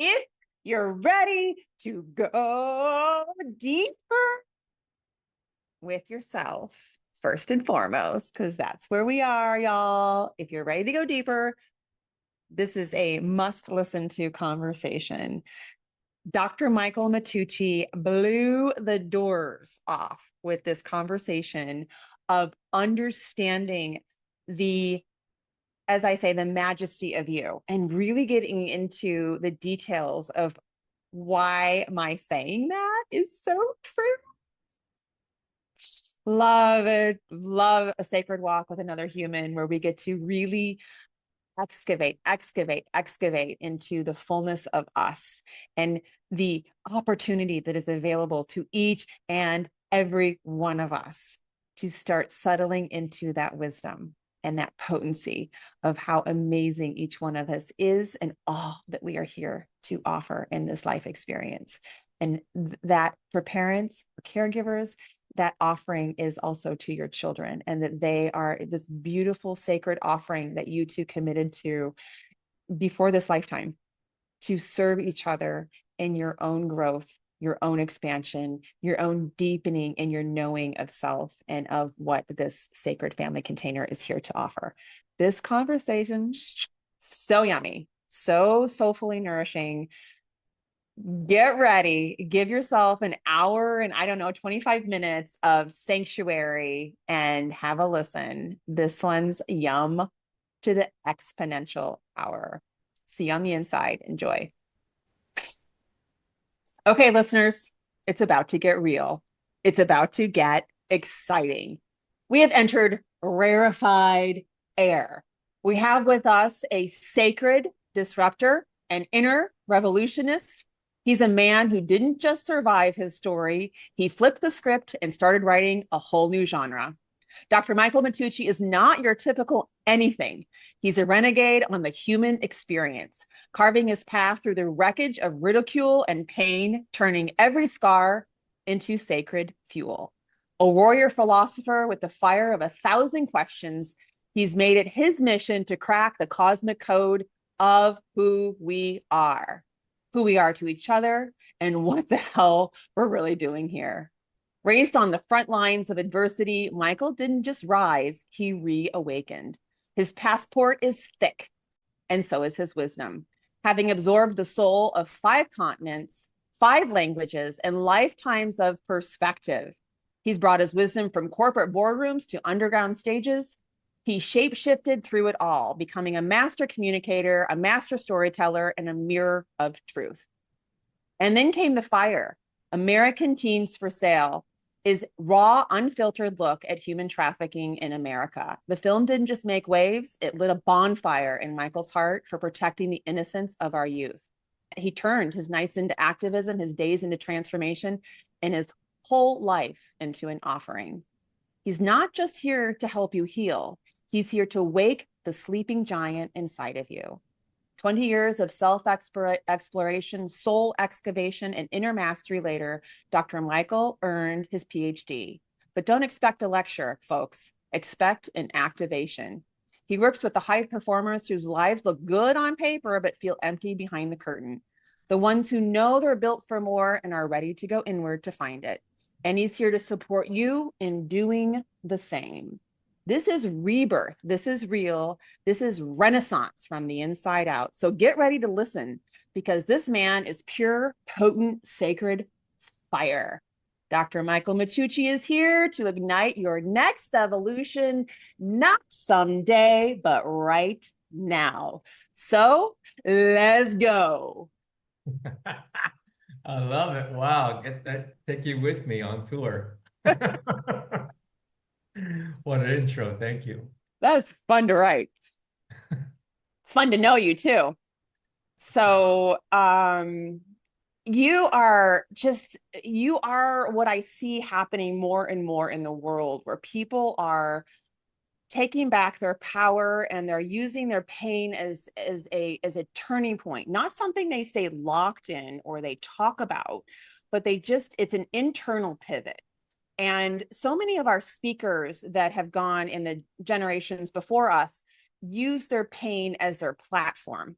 if you're ready to go deeper with yourself, first and foremost, because that's where we are, y'all. If you're ready to go deeper, this is a must listen to conversation. Dr. Michael Matucci blew the doors off with this conversation of understanding the, as I say, the majesty of you and really getting into the details of why my saying that is so true. Love it. Love a sacred walk with another human where we get to really excavate into the fullness of us and the opportunity that is available to each and every one of us to start settling into that wisdom and that potency of how amazing each one of us is and all that we are here to offer in this life experience. And that for parents, for caregivers, that offering is also to your children, and that they are this beautiful sacred offering that you two committed to before this lifetime to serve each other in your own growth, your own expansion, your own deepening in your knowing of self and of what this sacred family container is here to offer. This conversation, so yummy, so soulfully nourishing. Get ready, give yourself an hour and 25 minutes of sanctuary and have a listen. This one's yum to the exponential hour. See you on the inside. Enjoy. Okay, listeners, it's about to get real. It's about to get exciting. We have entered rarefied air. We have with us a sacred disruptor, an inner revolutionist. He's a man who didn't just survive his story, he flipped the script and started writing a whole new genre. Dr. Michael Matucci is not your typical anything. He's a renegade on the human experience, carving his path through the wreckage of ridicule and pain, turning every scar into sacred fuel. A warrior philosopher with the fire of 1,000 questions, he's made it his mission to crack the cosmic code of who we are to each other, and what the hell we're really doing here. Raised on the front lines of adversity, Michael didn't just rise, he reawakened. His passport is thick, and so is his wisdom. Having absorbed the soul of 5 continents, 5 languages, and lifetimes of perspective, he's brought his wisdom from corporate boardrooms to underground stages. He shape-shifted through it all, becoming a master communicator, a master storyteller, and a mirror of truth. And then came the fire. American Teens for Sale is raw, unfiltered look at human trafficking in America. The film didn't just make waves, it lit a bonfire in Michael's heart for protecting the innocence of our youth. He turned his nights into activism, his days into transformation, and his whole life into an offering. He's not just here to help you heal. He's here to wake the sleeping giant inside of you. 20 years of self-exploration, soul excavation, and inner mastery later, Dr. Michael earned his PhD. But don't expect a lecture, folks. Expect an activation. He works with the high performers whose lives look good on paper, but feel empty behind the curtain. The ones who know they're built for more and are ready to go inward to find it. And he's here to support you in doing the same. This is rebirth. This is real. This is renaissance from the inside out. So get ready to listen, because this man is pure, potent, sacred fire. Dr. Michael Matucci is here to ignite your next evolution, not someday, but right now. So let's go. I love it. Wow. Get that, take you with me on tour. What an intro. Thank you. That's fun to write. It's fun to know you too. So, you are what I see happening more and more in the world, where people are taking back their power and they're using their pain as a turning point, not something they stay locked in or they talk about, but it's an internal pivot. And so many of our speakers that have gone in the generations before us use their pain as their platform.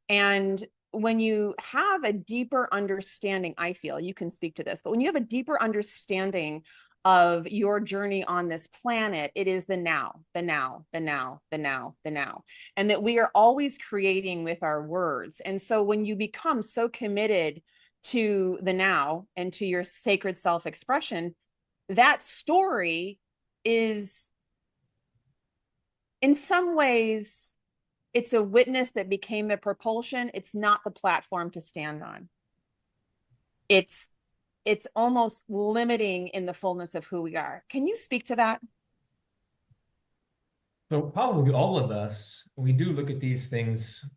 And when you have a deeper understanding, I feel you can speak to this, but when you have a deeper understanding of your journey on this planet, it is the now, the now, the now, the now, the now, and that we are always creating with our words. And so when you become so committed to the now and to your sacred self-expression, that story is in some ways it's a witness that became the propulsion. It's not the platform to stand on. It's it's almost limiting in the fullness of who we are. Can you speak to that? So probably all of us, we do look at these things,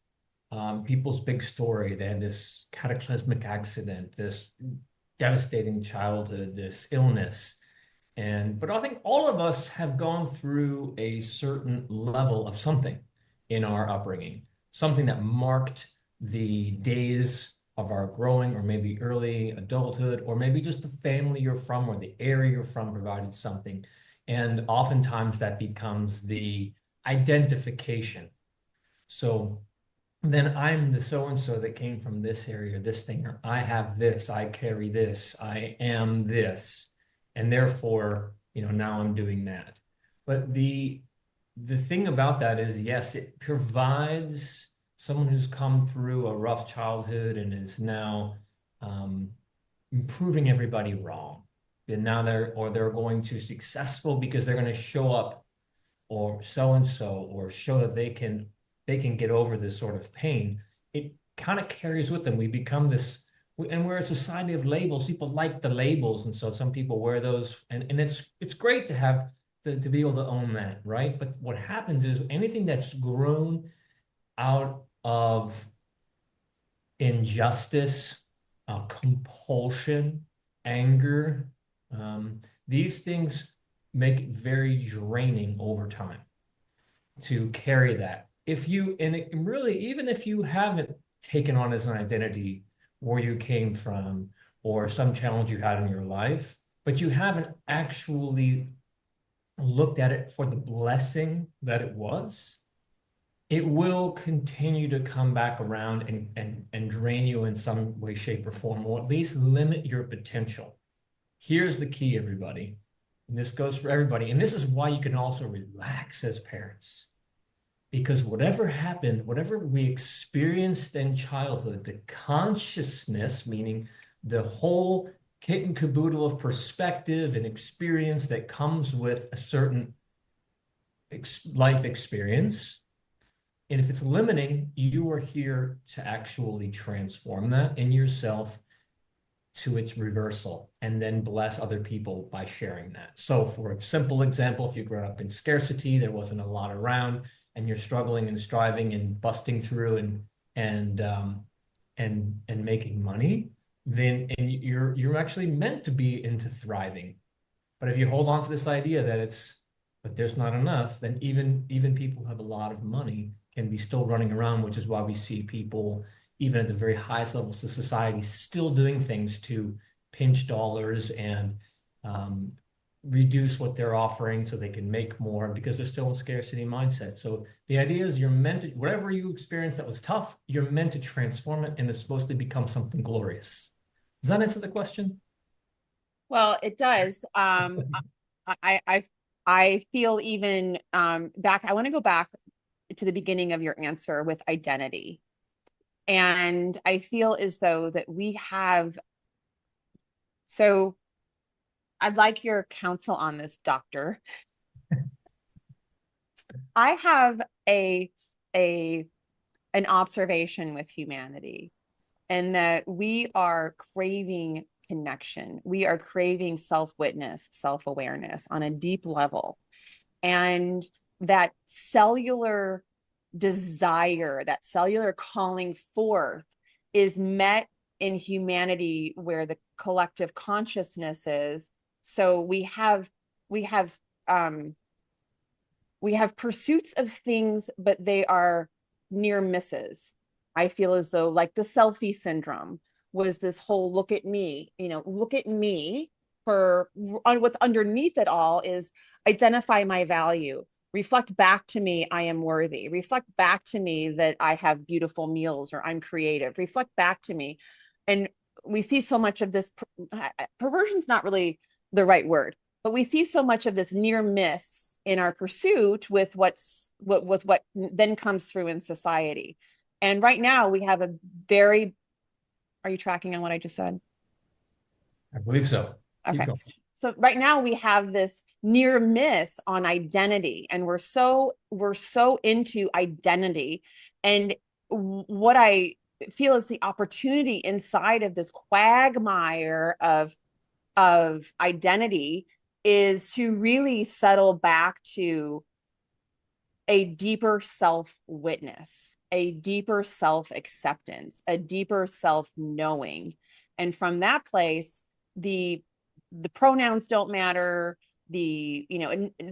people's big story. They had this cataclysmic accident, this devastating childhood, this illness. But I think all of us have gone through a certain level of something in our upbringing, something that marked the days of our growing or maybe early adulthood, or maybe just the family you're from or the area you're from provided something. And oftentimes that becomes the identification. So then I'm the so-and-so that came from this area, this thing, or I have this, I carry this, I am this, and therefore, now I'm doing that. But the thing about that is, yes, it provides someone who's come through a rough childhood and is now um, proving everybody wrong. And now they're going to successful because they're going to show up or so and so, or show that they can get over this sort of pain. It kind of carries with them. We become this, and we're a society of labels. People like the labels, and so some people wear those, and it's great to have to be able to own that, right? But what happens is anything that's grown out of injustice, compulsion, anger, these things make it very draining over time to carry that. If you, and it really, even if you haven't taken on as an identity where you came from or some challenge you had in your life, but you haven't actually looked at it for the blessing that it was, it will continue to come back around and drain you in some way, shape, or form, or at least limit your potential. Here's the key, everybody. And this goes for everybody. And this is why you can also relax as parents. Because whatever happened, whatever we experienced in childhood, the consciousness, meaning the whole kit and caboodle of perspective and experience that comes with a certain life experience. And if it's limiting, you are here to actually transform that in yourself to its reversal and then bless other people by sharing that. So for a simple example, if you grew up in scarcity, there wasn't a lot around, and you're struggling and striving and busting through and making money, then and you're actually meant to be into thriving. But if you hold on to this idea but there's not enough, then even people who have a lot of money can be still running around, which is why we see people, even at the very highest levels of society, still doing things to pinch dollars and reduce what they're offering so they can make more because they're still in scarcity mindset. So the idea is you're meant to, whatever you experienced that was tough, you're meant to transform it, and it's supposed to become something glorious. Does that answer the question? Well, it does. I I I feel even back. I want to go back to the beginning of your answer with identity, and I feel as though that we have. So I'd like your counsel on this, doctor. I have a an observation with humanity, and that we are craving connection. We are craving self-witness, self-awareness on a deep level. And that cellular desire, that cellular calling forth is met in humanity where the collective consciousness is. So we have um we have pursuits of things, but they are near misses. I feel as though, like, the selfie syndrome was this whole look at me, look at me, for on what's underneath it all is identify my value. Reflect back to me, I am worthy. Reflect back to me that I have beautiful meals or I'm creative. Reflect back to me. And we see so much of this perversion's not really the right word, but we see so much of this near miss in our pursuit with what then comes through in society. And right now we have a very, are you tracking on what I just said? I believe so. Keep Okay. going. So right now we have this near miss on identity, and we're so into identity. And what I feel is the opportunity inside of this quagmire of identity is to really settle back to a deeper self witness, a deeper self acceptance, a deeper self knowing. And from that place, the the pronouns don't matter. The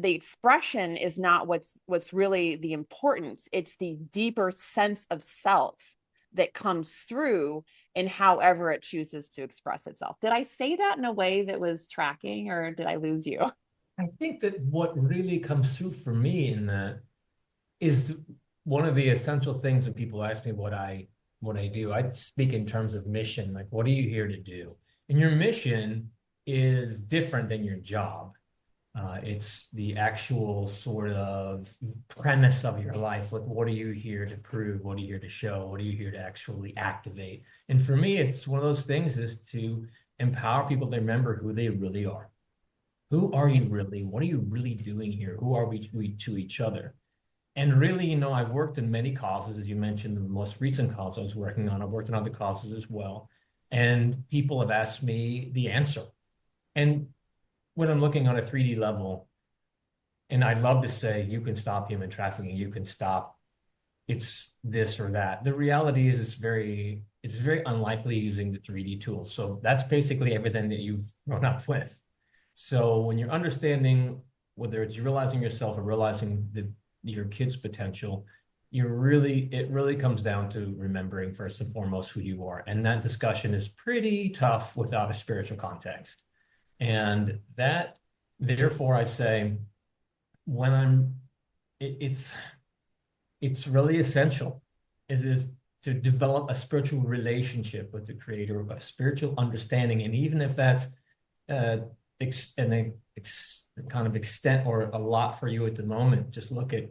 expression is not what's really the importance. It's the deeper sense of self that comes through in however it chooses to express itself. Did I say that in a way that was tracking, or did I lose you? I think that what really comes through for me in that is one of the essential things when people ask me what I do. I speak in terms of mission, like what are you here to do? And your mission is different than your job. It's the actual sort of premise of your life. Like, what are you here to prove? What are you here to show? What are you here to actually activate? And for me, it's one of those things is to empower people to remember who they really are. Who are you really? What are you really doing here? Who are we to each other? And really, I've worked in many causes, as you mentioned, the most recent cause I was working on. I've worked on other causes as well. And people have asked me the answer. And when I'm looking on a 3D level, and I'd love to say you can stop human trafficking, you can stop it's this or that. The reality is it's very unlikely using the 3D tools. So that's basically everything that you've grown up with. So when you're understanding whether it's realizing yourself or realizing your kid's potential, it really comes down to remembering first and foremost who you are. And that discussion is pretty tough without a spiritual context. And that, therefore, I say when it's it's really essential. It is to develop a spiritual relationship with the creator, a spiritual understanding. And even if that's uh, kind of extent or a lot for you at the moment, just look at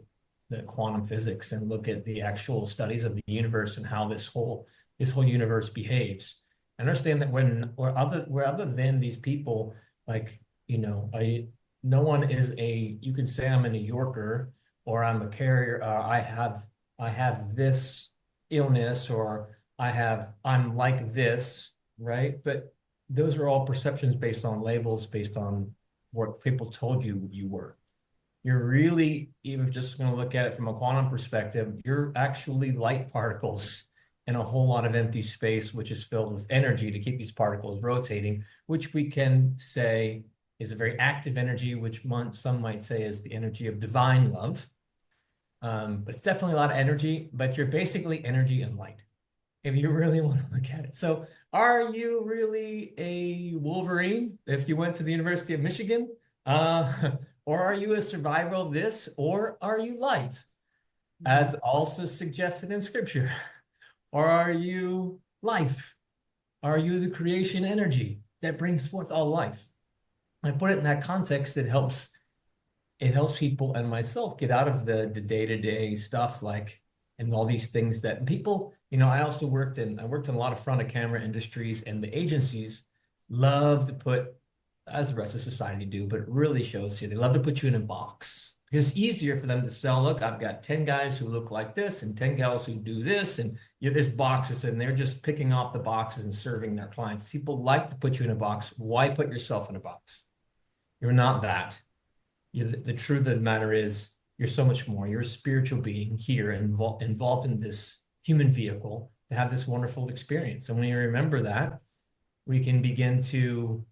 the quantum physics and look at the actual studies of the universe and how this whole universe behaves. Understand that we're other than these people, like, no one is you can say I'm a New Yorker or I'm a carrier, I have this illness, or I'm like this, right? But those are all perceptions based on labels, based on what people told you were. You're really, even just going to look at it from a quantum perspective, you're actually light particles in a whole lot of empty space, which is filled with energy to keep these particles rotating, which we can say is a very active energy, which some might say is the energy of divine love. But it's definitely a lot of energy, but you're basically energy and light, if you really want to look at it. So are you really a Wolverine if you went to the University of Michigan? Or are you a survivor of this? Or are you light, as also suggested in scripture? Or are you life? Are you the creation energy that brings forth all life? I put it in that context. It helps people and myself get out of the day-to-day stuff, like, and all these things that people, I worked in a lot of front of camera industries, and the agencies love to put, as the rest of society do, but it really shows here, they love to put you in a box because it's easier for them to sell. Look, I've got 10 guys who look like this and 10 gals who do this, and there's boxes, and they're just picking off the boxes and serving their clients. People like to put you in a box. Why put yourself in a box? You're not that. The truth of the matter is you're so much more. You're a spiritual being here, involved in this human vehicle to have this wonderful experience. And when you remember that, we can begin to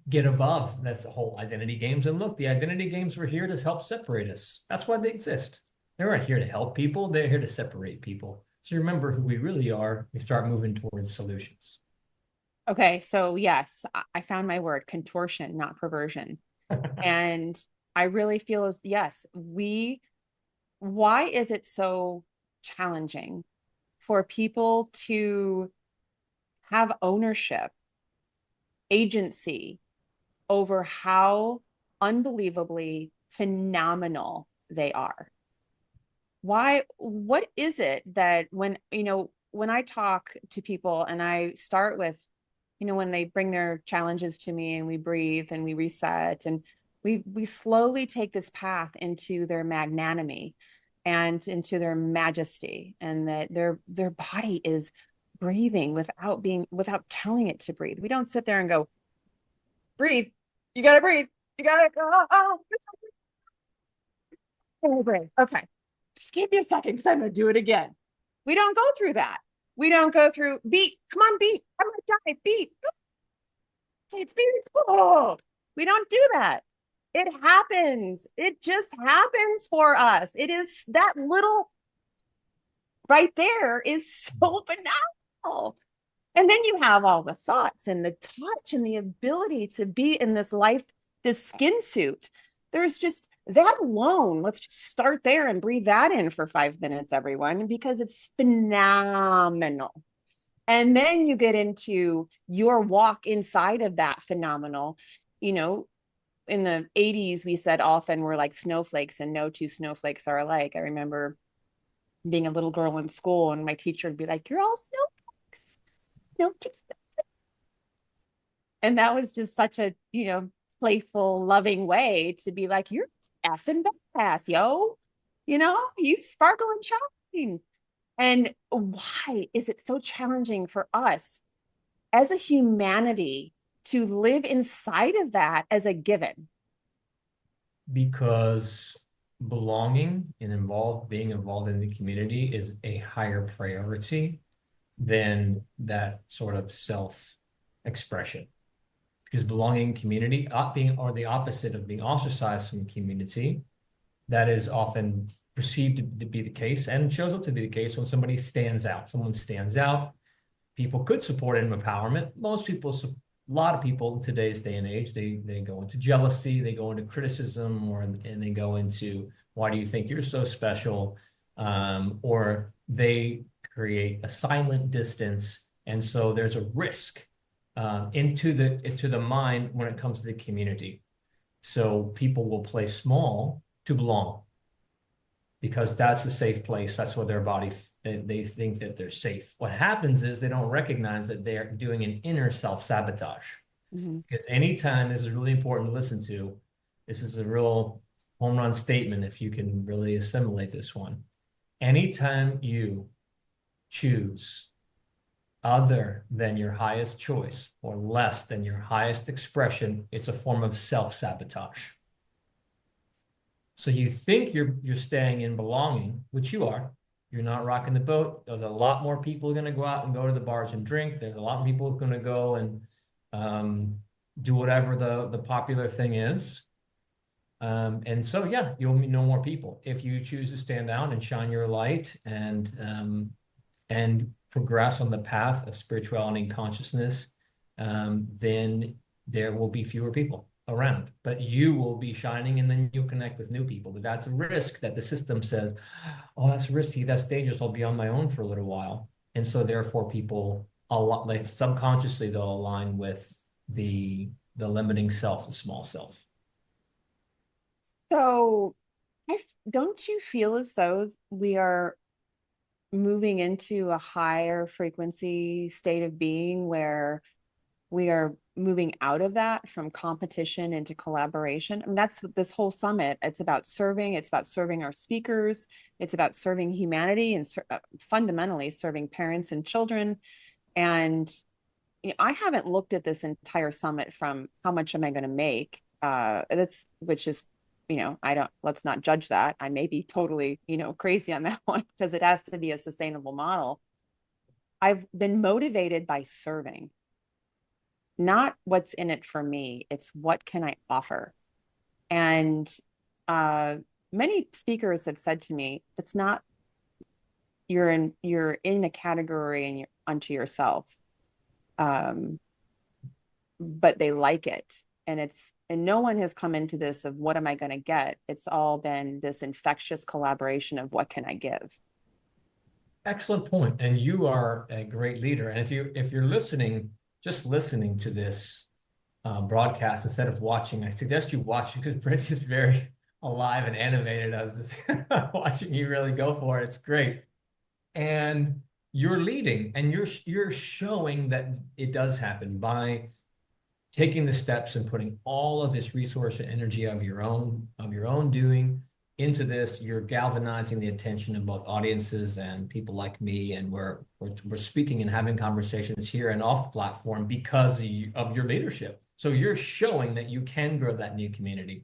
get above that's the whole identity games. And look, the identity games were here to help separate us. That's why they exist. They weren't here to help people. They're here to separate people. So remember who we really are. We start moving towards solutions. Okay, so yes, I found my word, contortion, not perversion. And I really feel as, yes, why is it so challenging for people to have ownership, agency over how unbelievably phenomenal they are? Why, what is it that when I talk to people and I start with, when they bring their challenges to me and we breathe and we reset and we slowly take this path into their magnanimity and into their majesty, and that their body is breathing without telling it to breathe. We don't sit there and go, breathe, you gotta breathe, you gotta breathe. Okay, just give me a second because I'm gonna do it again. We don't go through that. We don't go through beat. Come on, beat. I'm gonna die. Beat. It's beat. Oh, we don't do that. It happens. It just happens for us. It is that little right there is so phenomenal. And then you have all the thoughts and the touch and the ability to be in this life, this skin suit. There's just that alone. Let's just start there and breathe that in for 5 minutes, everyone, because it's phenomenal. And then you get into your walk inside of that phenomenal. You know, in the 80s, we said often we're like snowflakes and no two snowflakes are alike. I remember being a little girl in school and my teacher would be like, "You're all snowflakes. No two." And that was just such a, playful, loving way to be like, "You're effing badass, yo. You sparkle and shine." And why is it so challenging for us as a humanity to live inside of that as a given? Because belonging and being involved in the community is a higher priority than that sort of self expression. Because belonging community, being or the opposite of being ostracized from community, that is often perceived to be the case and shows up to be the case when somebody stands out. Someone stands out. People could support him empowerment. Most people, a lot of people in today's day and age, they go into jealousy, they go into criticism, and they go into, why do you think you're so special? Or they create a silent distance, and so there's a risk into the mind when it comes to the community. So people will play small to belong because that's a safe place. That's what their body, they think that they're safe. What happens is they don't recognize that they're doing an inner self-sabotage. Mm-hmm. Because anytime, this is really important to listen to, this is a real home run statement if you can really assimilate this one. Anytime you choose other than your highest choice or less than your highest expression, it's a form of self-sabotage. So you think you're staying in belonging, which you are. You're not rocking the boat. There's a lot more people going to go out and go to the bars and drink. There's a lot more people going to go and do whatever the popular thing is. And so, yeah, you'll meet no more people. If you choose to stand out and shine your light and progress on the path of spirituality and consciousness, then there will be fewer people around, but you will be shining, and then you'll connect with new people. But that's a risk that the system says, "Oh, that's risky, that's dangerous, I'll be on my own for a little while." And so therefore people a lot, like subconsciously, they'll align with the limiting self, the small self. So, don't you feel as though we are moving into a higher frequency state of being where we are moving out of that from competition into collaboration? I mean, that's what this whole summit, it's about serving. It's about serving our speakers. It's about serving humanity and fundamentally serving parents and children. And I haven't looked at this entire summit from how much am I going to make. That's which is, I don't. Let's not judge that. I may be totally, crazy on that one because it has to be a sustainable model. I've been motivated by serving, not what's in it for me. It's what can I offer. And uh, many speakers have said to me, it's not you're in a category and you're unto yourself. Um, but they like it, and And no one has come into this of what am I going to get? It's all been this infectious collaboration of what can I give? Excellent point. And you are a great leader. And if you're listening, just listening to this broadcast instead of watching, I suggest you watch because Brittany is very alive and animated. I was just watching you really go for it. It's great. And you're leading and you're showing that it does happen by taking the steps and putting all of this resource and energy of your own doing into this. You're galvanizing the attention of both audiences and people like me, and we're speaking and having conversations here and off the platform because of your leadership. So you're showing that you can grow that new community.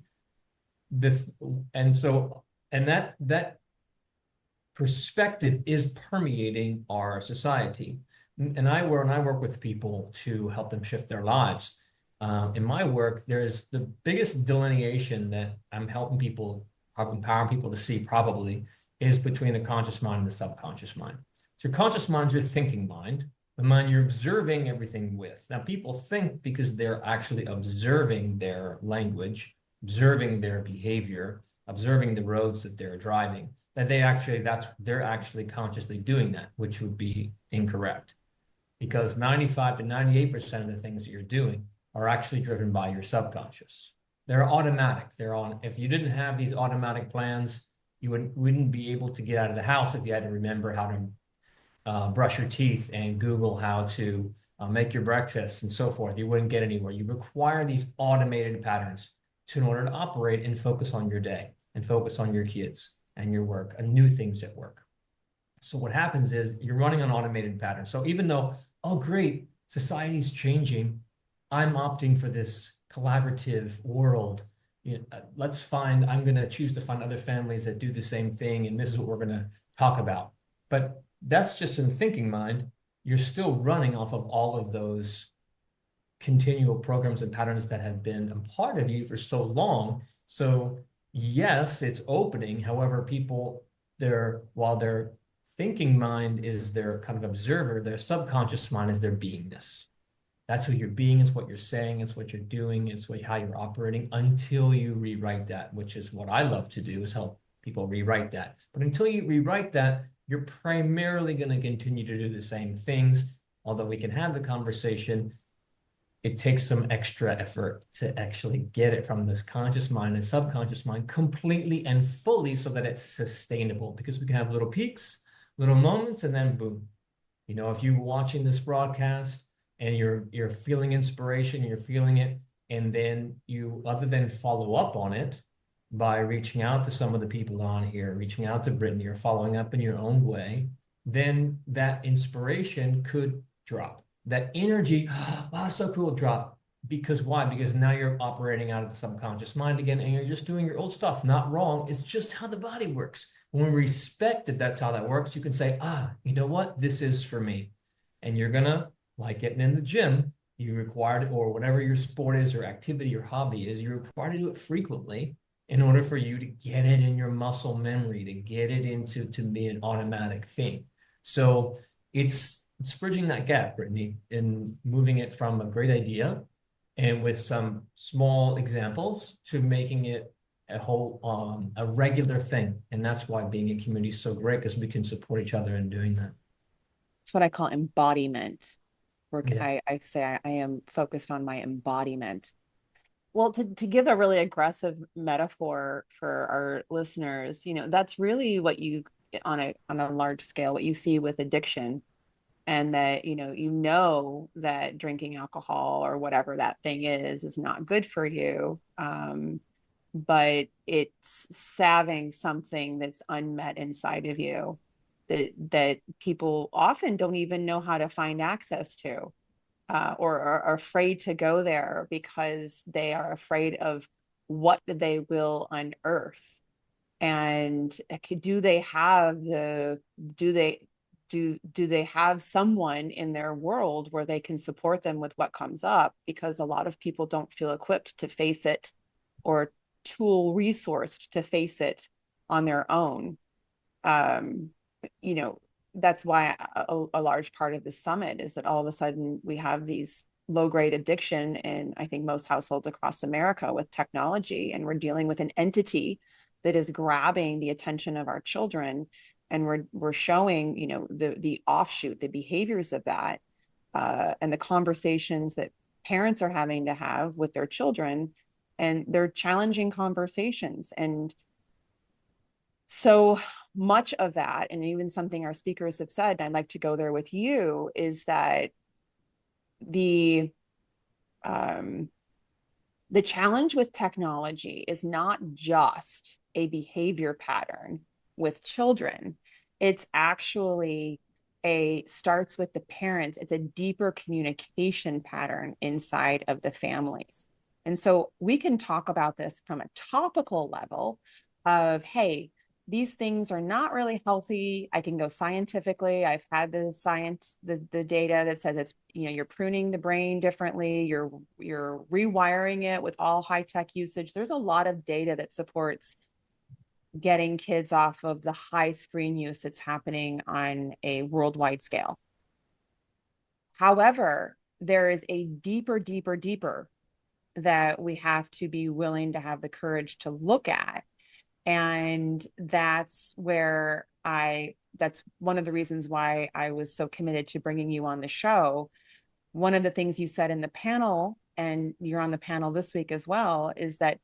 The and so and that perspective is permeating our society. And when I work with people to help them shift their lives, in my work, there's the biggest delineation that I'm helping people, empowering people to see probably is between the conscious mind and the subconscious mind. So your conscious mind is your thinking mind, the mind you're observing everything with. Now, people think because they're actually observing their language, observing their behavior, observing the roads that they're driving, that they're actually consciously doing that, which would be incorrect. Because 95 to 98% of the things that you're doing are actually driven by your subconscious. They're automatic. They're on. If you didn't have these automatic plans, you wouldn't be able to get out of the house if you had to remember how to brush your teeth and Google how to make your breakfast and so forth. You wouldn't get anywhere. You require these automated patterns in order to operate and focus on your day and focus on your kids and your work and new things at work. So what happens is you're running on automated patterns. So even though, oh, great, society's changing, I'm opting for this collaborative world. I'm going to choose to find other families that do the same thing, and this is what we're going to talk about. But that's just in thinking mind. You're still running off of all of those continual programs and patterns that have been a part of you for so long. So yes, it's opening. However, while their thinking mind is their kind of observer, their subconscious mind is their beingness. That's who you're being, it's what you're saying, it's what you're doing, it's how you're operating until you rewrite that, which is what I love to do, is help people rewrite that. But until you rewrite that, you're primarily going to continue to do the same things. Although we can have the conversation, it takes some extra effort to actually get it from this conscious mind and subconscious mind completely and fully so that it's sustainable, because we can have little peaks, little moments, and then boom. If you're watching this broadcast and you're feeling inspiration, you're feeling it, and then you, other than follow up on it by reaching out to some of the people on here, reaching out to Brittany, or following up in your own way, then that inspiration could drop. That energy, wow, so cool, drop. Because why? Because now you're operating out of the subconscious mind again, and you're just doing your old stuff. Not wrong. It's just how the body works. When we respect that that's how that works, you can say, you know what? This is for me. And you're going to, like getting in the gym, you require it, or whatever your sport is or activity or hobby is, you're required to do it frequently in order for you to get it in your muscle memory, to get it into to be an automatic thing. So it's bridging that gap, Brittany, in moving it from a great idea and with some small examples to making it a regular thing. And that's why being in community is so great, because we can support each other in doing that. It's what I call embodiment. Yeah. I say I am focused on my embodiment. Well, to give a really aggressive metaphor for our listeners, that's really what you on a large scale, what you see with addiction. And that, that drinking alcohol or whatever that thing is not good for you. But it's salving something that's unmet inside of you that people often don't even know how to find access to, or are afraid to go there because they are afraid of what they will unearth. And do they have do they have someone in their world where they can support them with what comes up? Because a lot of people don't feel equipped to face it, or tool resourced to face it on their own. um, that's why a large part of the summit is that all of a sudden we have these low-grade addiction in, I think, most households across America with technology. And we're dealing with an entity that is grabbing the attention of our children. And we're showing, the offshoot, the behaviors of that, and the conversations that parents are having to have with their children. And they're challenging conversations. And so much of that, and even something our speakers have said, and I'd like to go there with you, is that the um, the challenge with technology is not just a behavior pattern with children. It's actually starts with the parents. It's a deeper communication pattern inside of the families. And so we can talk about this from a topical level of, hey, these things are not really healthy. I can go scientifically. I've had the science, the data that says it's, you're pruning the brain differently. You're rewiring it with all high tech usage. There's a lot of data that supports getting kids off of the high screen use that's happening on a worldwide scale. However, there is a deeper that we have to be willing to have the courage to look at. And that's one of the reasons why I was so committed to bringing you on the show. One of the things you said in the panel, and you're on the panel this week as well, is that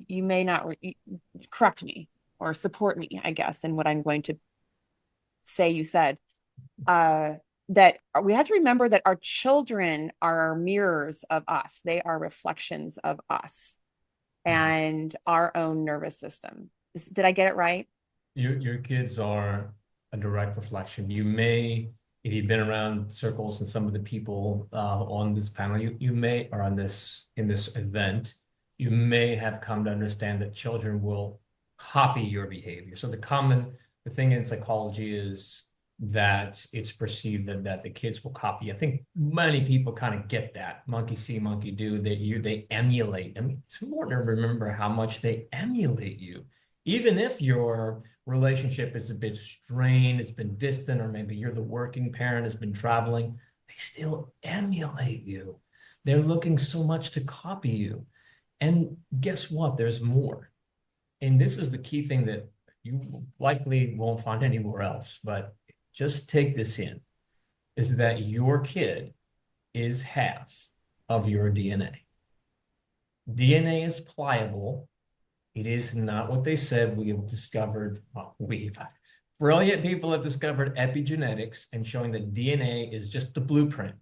you may not correct me or support me, I guess, in what I'm going to say you said. That we have to remember that our children are mirrors of us. They are reflections of us and our own nervous system. Did I get it right? Your kids are a direct reflection. You may, if you've been around circles and some of the people on this panel, you may, or on this in this event, you may have come to understand that children will copy your behavior. So the thing in psychology is that it's perceived that the kids will copy. I think many people kind of get that. Monkey see, monkey do. They emulate. I mean, it's important to remember how much they emulate you. Even if your relationship is a bit strained, it's been distant, or maybe you're the working parent, has been traveling, they still emulate you. They're looking so much to copy you. And guess what? There's more. And this is the key thing that you likely won't find anywhere else, but just take this in, is that your kid is half of your DNA. DNA is pliable. It is not what they said. We have discovered, brilliant people have discovered epigenetics and showing that DNA is just the blueprint.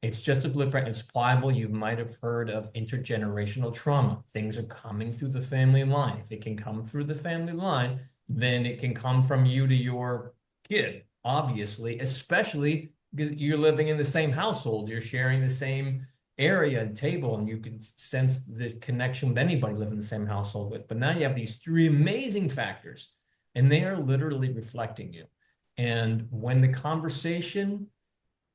It's just a blueprint. It's pliable. You might have heard of intergenerational trauma. Things are coming through the family line. If it can come through the family line, then it can come from you to your kid, obviously, especially because you're living in the same household. You're sharing the same area and table, and you can sense the connection with anybody living in the same household with. But now you have these three amazing factors, and they are literally reflecting you. And when the conversation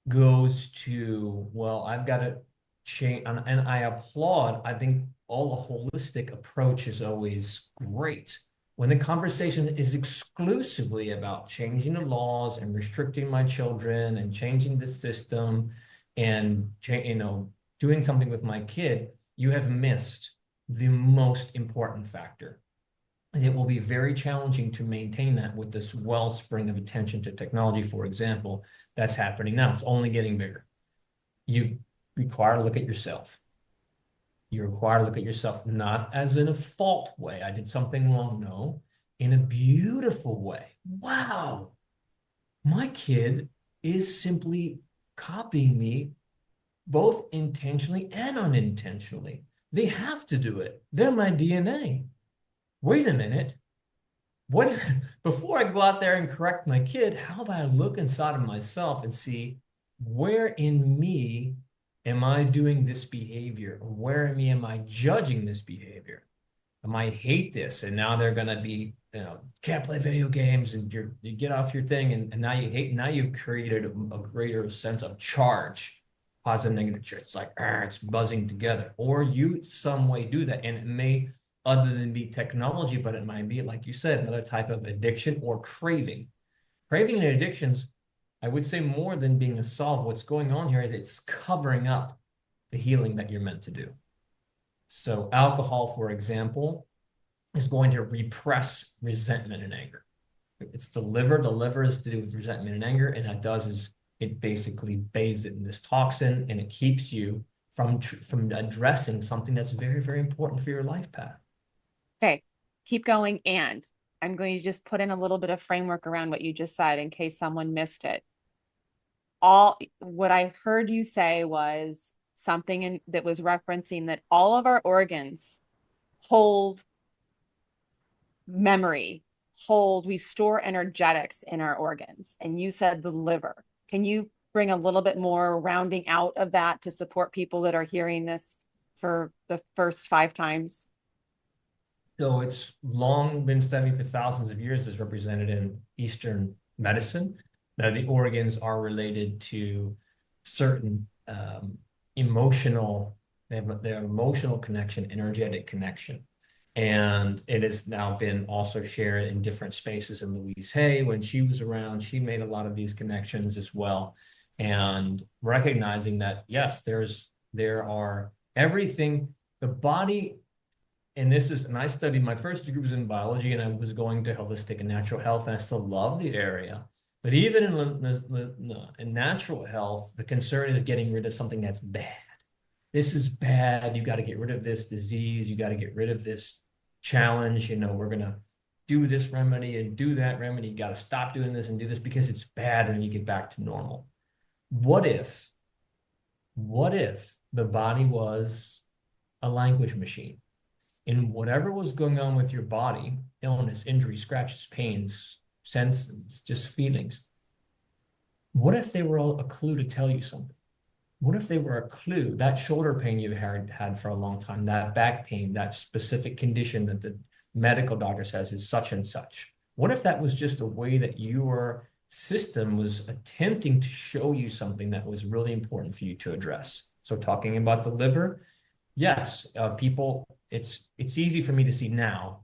goes to, well, I've got to change, and I applaud, I think all a holistic approach is always great. When the conversation is exclusively about changing the laws and restricting my children and changing the system and doing something with my kid, you have missed the most important factor. And it will be very challenging to maintain that with this wellspring of attention to technology, for example, that's happening now. It's only getting bigger. You require to look at yourself. You require to look at yourself, not as in a fault way. I did something wrong. No, in a beautiful way. Wow, my kid is simply copying me, both intentionally and unintentionally. They have to do it. They're my DNA. Wait a minute. What before I go out there and correct my kid, how about I look inside of myself and see where in me am I doing this behavior? Or where in me am I judging this behavior? I might hate this, and now they're gonna be, can't play video games, and you get off your thing, and now you hate. Now you've created a greater sense of charge, positive, negative charge. It's like it's buzzing together, or you some way do that, and it may other than be technology, but it might be, like you said, another type of addiction or craving. Craving and addictions I would say more than being a solve. What's going on here is it's covering up the healing that you're meant to do. So alcohol, for example, is going to repress resentment and anger. It's the liver. The liver is to do with resentment and anger, and that does is it basically bathes it in this toxin, and it keeps you from addressing something that's very, very important for your life path. Okay, keep going. And I'm going to just put in a little bit of framework around what you just said in case someone missed it. All what I heard you say was something that was referencing that all of our organs hold memory, we store energetics in our organs. And you said the liver. Can you bring a little bit more rounding out of that to support people that are hearing this for the first 5 times? So it's long been studied for thousands of years, as represented in Eastern medicine. Now, the organs are related to certain emotional, they have their emotional connection, energetic connection. And it has now been also shared in different spaces. And Louise Hay, when she was around, she made a lot of these connections as well. And recognizing that, yes, there are everything, the body, and I studied, my first degree was in biology, and I was going to holistic and natural health, and I still love the area. But even in natural health, the concern is getting rid of something that's bad. This is bad. You got to get rid of this disease. You got to get rid of this challenge. We're going to do this remedy and do that remedy. You got to stop doing this and do this because it's bad, and you get back to normal. What if the body was a language machine? And whatever was going on with your body, illness, injury, scratches, pains, senses, just feelings, what if they were all a clue to tell you something? What if they were a clue? That shoulder pain you've had for a long time, that back pain, that specific condition that the medical doctor says is such and such. What if that was just a way that your system was attempting to show you something that was really important for you to address? So talking about the liver, yes, people, it's easy for me to see now,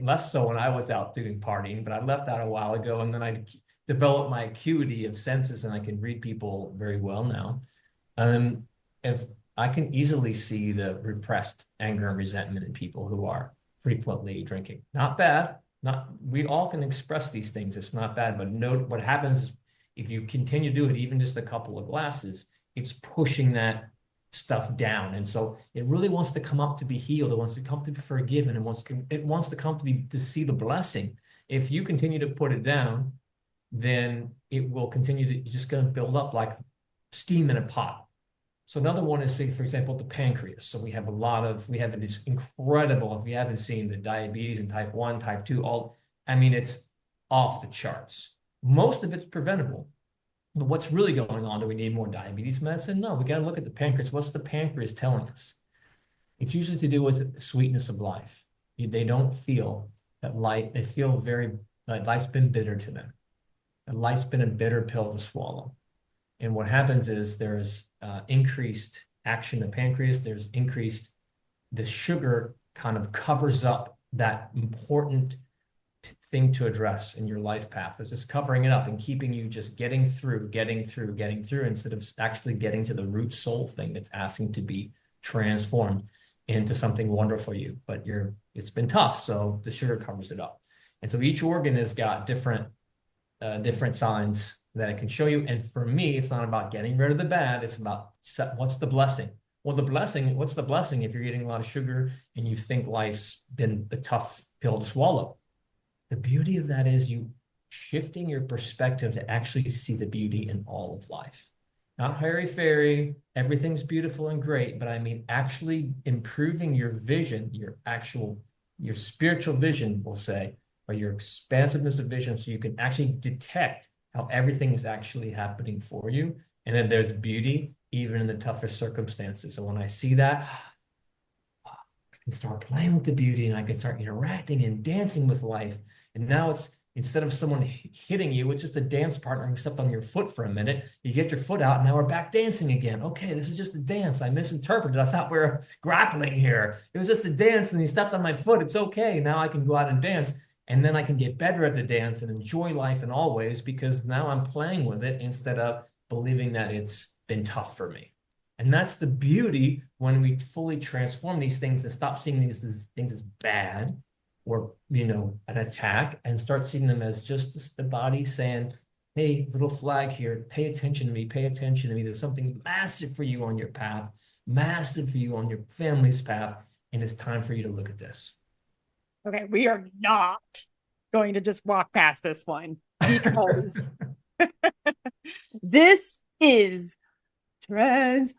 less so when I was out doing partying, but I left out a while ago, and then I developed my acuity of senses, and I can read people very well now. If I can easily see the repressed anger and resentment in people who are frequently drinking. Not bad. We all can express these things. It's not bad, but note what happens is if you continue to do it, even just a couple of glasses, it's pushing that stuff down. And so it really wants to come up to be healed. It wants to come to be forgiven. It wants to come to see the blessing. If you continue to put it down, then it will continue to just going to build up like steam in a pot. So another one is, say, for example, the pancreas. So we have this incredible, if you haven't seen the diabetes and type 1, type 2, it's off the charts. Most of it's preventable. But what's really going on? Do we need more diabetes medicine? No, we got to look at the pancreas. What's the pancreas telling us? It's usually to do with sweetness of life. They don't feel that life, they feel like life's been bitter to them. And life's been a bitter pill to swallow. And what happens is there's increased action of pancreas. There's the sugar kind of covers up that important thing to address in your life path. It's just covering it up and keeping you just getting through, instead of actually getting to the root soul thing that's asking to be transformed into something wonderful for you. But it's been tough, so the sugar covers it up. And so each organ has got different signs that it can show you. And for me, it's not about getting rid of the bad. It's about what's the blessing? Well, what's the blessing if you're eating a lot of sugar and you think life's been a tough pill to swallow? The beauty of that is you shifting your perspective to actually see the beauty in all of life. Not hairy-fairy, everything's beautiful and great, but I mean actually improving your vision, your spiritual vision, we'll say, or your expansiveness of vision, so you can actually detect how everything is actually happening for you. And then there's beauty even in the toughest circumstances. So when I see that, I can start playing with the beauty, and I can start interacting and dancing with life. And now it's, instead of someone hitting you, it's just a dance partner who stepped on your foot for a minute. You get your foot out, and now we're back dancing again. Okay, this is just a dance. I misinterpreted. I thought we were grappling here. It was just a dance, and he stepped on my foot. It's okay. Now I can go out and dance. And then I can get better at the dance and enjoy life in all ways because now I'm playing with it instead of believing that it's been tough for me. And that's the beauty when we fully transform these things and stop seeing these things as bad or, an attack, and start seeing them as just the body saying, hey, little flag here, pay attention to me, pay attention to me. There's something massive for you on your path, massive for you on your family's path. And it's time for you to look at this. Okay, we are not going to just walk past this one because this is transformative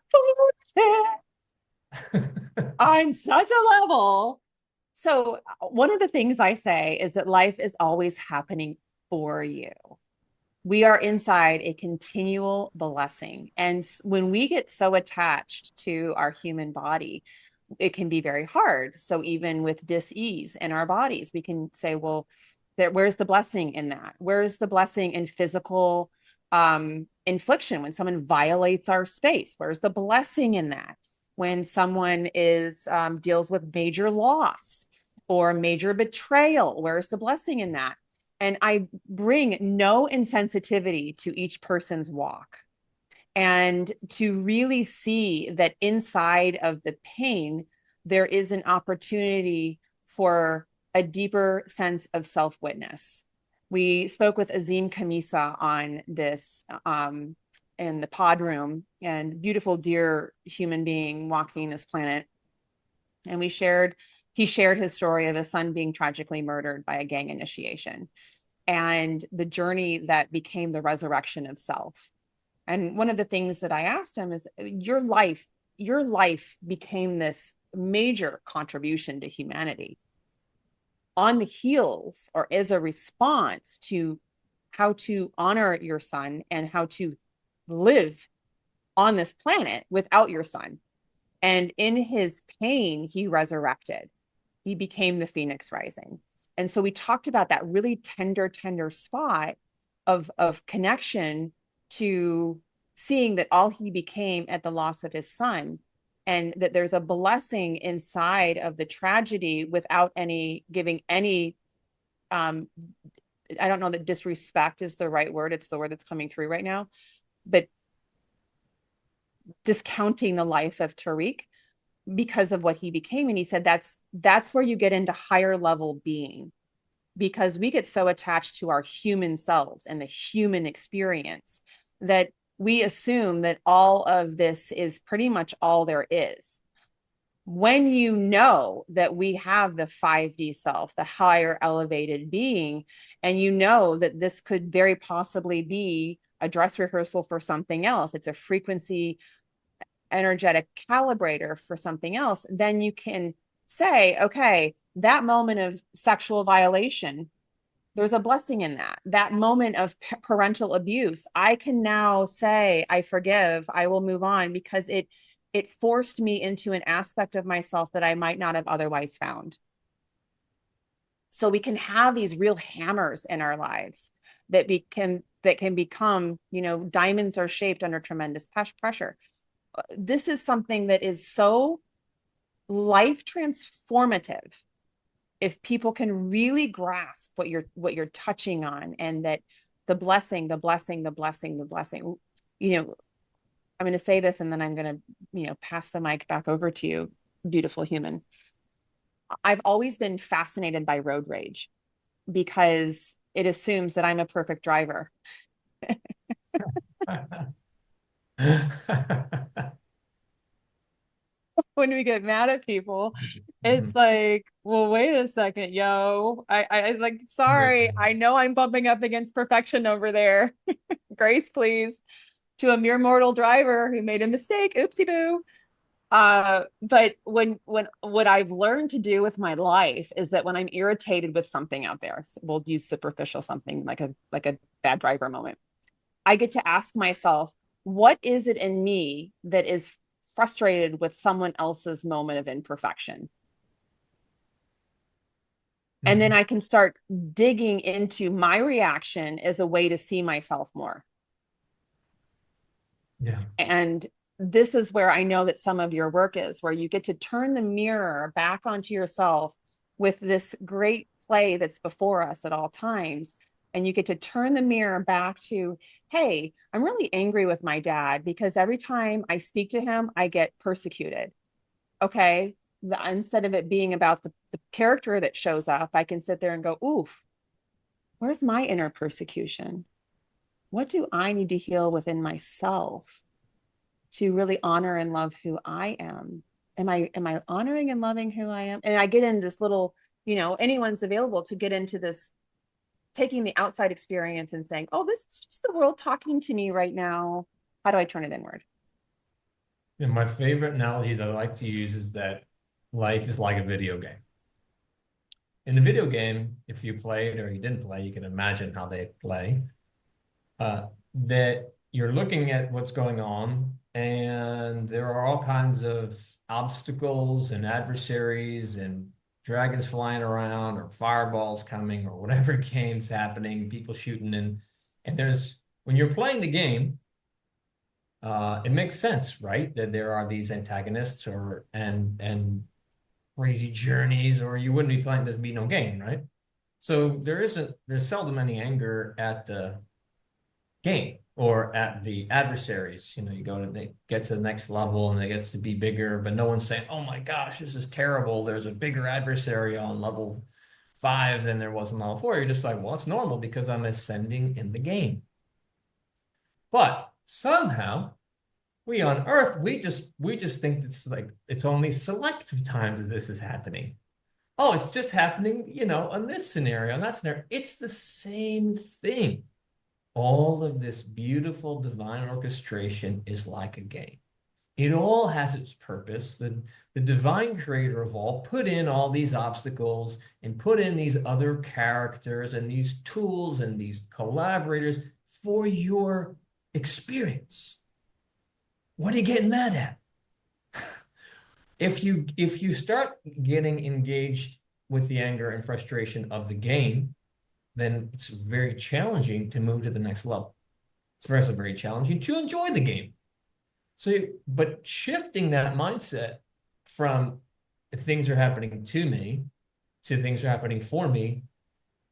on such a level. So, one of the things I say is that life is always happening for you. We are inside a continual blessing. And when we get so attached to our human body, it can be very hard. So even with dis-ease in our bodies, we can say, well, where's the blessing in that? Where's the blessing in physical infliction when someone violates our space? Where's the blessing in that? When someone deals with major loss or major betrayal, where's the blessing in that? And I bring no insensitivity to each person's walk, and to really see that inside of the pain, there is an opportunity for a deeper sense of self-witness. We spoke with Azim Kamisa on this in the pod room, and beautiful, dear human being walking this planet. And he shared his story of his son being tragically murdered by a gang initiation and the journey that became the resurrection of self. And one of the things that I asked him is, your life became this major contribution to humanity on the heels or as a response to how to honor your son and how to live on this planet without your son. And in his pain, he resurrected. He became the phoenix rising. And so we talked about that really tender spot of connection to seeing that all he became at the loss of his son, and that there's a blessing inside of the tragedy without any giving any I don't know that disrespect is the right word, it's the word that's coming through right now, but discounting the life of Tariq because of what he became. And he said that's where you get into higher level being, because we get so attached to our human selves and the human experience that we assume that all of this is pretty much all there is. When you know that we have the 5D self, the higher elevated being, and you know that this could very possibly be a dress rehearsal for something else, it's a frequency energetic calibrator for something else, then you can say, okay, that moment of sexual violation, there's a blessing in that. That moment of parental abuse, I can now say, I forgive, I will move on, because it forced me into an aspect of myself that I might not have otherwise found. So we can have these real hammers in our lives that can become, diamonds are shaped under tremendous pressure. This is something that is so life transformative if people can really grasp what you're touching on, and that the blessing, I'm going to say this and then I'm going to, pass the mic back over to you, beautiful human. I've always been fascinated by road rage because it assumes that I'm a perfect driver. When we get mad at people, it's like, well, wait a second, yo. I like, sorry, I know I'm bumping up against perfection over there. Grace, please, to a mere mortal driver who made a mistake. Oopsie boo. But when what I've learned to do with my life is that when I'm irritated with something out there, we'll use superficial something like a bad driver moment, I get to ask myself, what is it in me that is frustrated with someone else's moment of imperfection? And then I can start digging into my reaction as a way to see myself more. Yeah. And this is where I know that some of your work is, where you get to turn the mirror back onto yourself with this great play that's before us at all times. And you get to turn the mirror back to, hey, I'm really angry with my dad because every time I speak to him, I get persecuted. Okay. Instead of it being about the character that shows up, I can sit there and go, oof, where's my inner persecution? What do I need to heal within myself to really honor and love who I am? Am I honoring and loving who I am? And I get in this little, anyone's available to get into this, taking the outside experience and saying, oh, this is just the world talking to me right now. How do I turn it inward? And my favorite analogy that I like to use is that life is like a video game. In a video game, if you played or you didn't play, you can imagine how they play. That you're looking at what's going on, and there are all kinds of obstacles and adversaries and dragons flying around or fireballs coming or whatever game's happening, people shooting in. And there's when you're playing the game, it makes sense, right? That there are these antagonists or and crazy journeys, or you wouldn't be playing, there'd be no game, right? So there's seldom any anger at the game or at the adversaries. You go to they get to the next level and it gets to be bigger, but no one's saying, oh my gosh, this is terrible. There's a bigger adversary on level 5 than there was in level 4. You're just like, well, it's normal because I'm ascending in the game. But somehow we on Earth, we just think it's only selective times that this is happening. Oh, it's just happening, in this scenario, and that scenario. It's the same thing. All of this beautiful divine orchestration is like a game. It all has its purpose. The divine creator of all put in all these obstacles and put in these other characters and these tools and these collaborators for your experience. What are you getting mad at? If you start getting engaged with the anger and frustration of the game, then it's very challenging to move to the next level. It's also very challenging to enjoy the game. But shifting that mindset from things are happening to me to things are happening for me,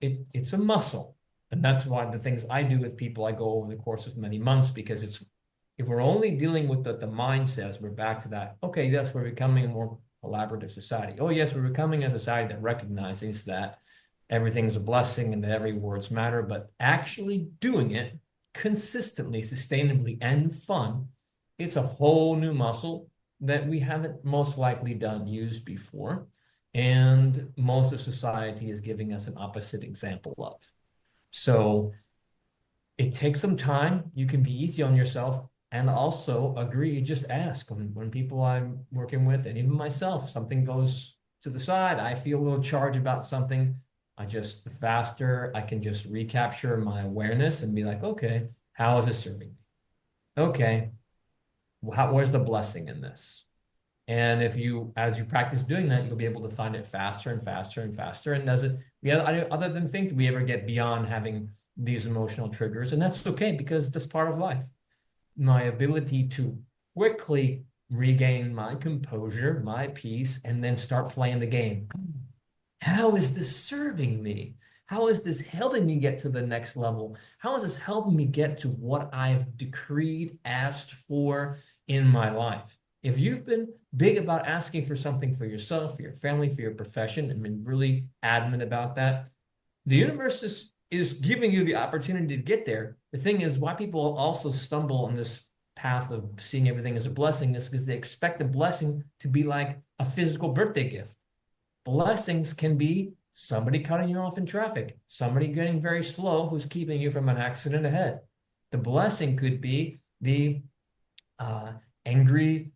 it's a muscle. And that's why the things I do with people, I go over the course of many months, because if we're only dealing with the mindset, we're back to that. Okay, yes, we're becoming a more collaborative society. Oh, yes, we're becoming a society that recognizes that everything is a blessing and that every word's matter, but actually doing it consistently, sustainably, and fun, it's a whole new muscle that we haven't most likely used before. And most of society is giving us an opposite example of. So it takes some time. You can be easy on yourself and also agree, just ask. When people I'm working with, and even myself, something goes to the side, I feel a little charge about something. The faster I can just recapture my awareness and be like, okay, how is this serving me? Okay, where's the blessing in this? And as you practice doing that, you'll be able to find it faster and faster and faster. And other than think, do we ever get beyond having these emotional triggers? And that's okay, because that's part of life. My ability to quickly regain my composure, my peace, and then start playing the game. How is this serving me? How is this helping me get to the next level? How is this helping me get to what I've decreed, asked for in my life? If you've been big about asking for something for yourself, for your family, for your profession, and been really adamant about that, the universe is giving you the opportunity to get there. The thing is, why people also stumble on this path of seeing everything as a blessing is because they expect a blessing to be like a physical birthday gift. Blessings can be somebody cutting you off in traffic, somebody getting very slow who's keeping you from an accident ahead. The blessing could be the angry,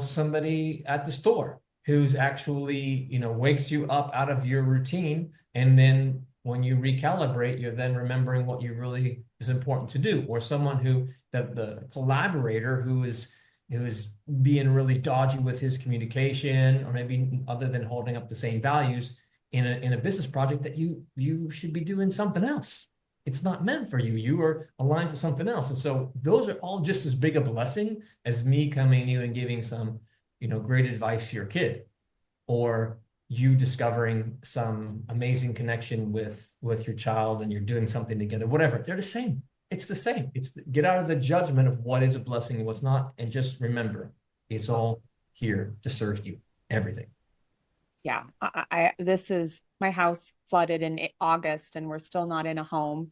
somebody at the store who's actually, wakes you up out of your routine. And then when you recalibrate, you're then remembering what you really is important to do. Or someone the collaborator who is being really dodgy with his communication, or maybe other than holding up the same values in a business project that you should be doing something else. It's not meant for you. You are aligned for something else. And so those are all just as big a blessing as me coming to you and giving some, great advice to your kid, or you discovering some amazing connection with your child and you're doing something together, whatever, they're the same. It's the same. Get out of the judgment of what is a blessing and what's not, and just remember, it's all here to serve you. Everything. Yeah, this is my house flooded in August, and we're still not in a home,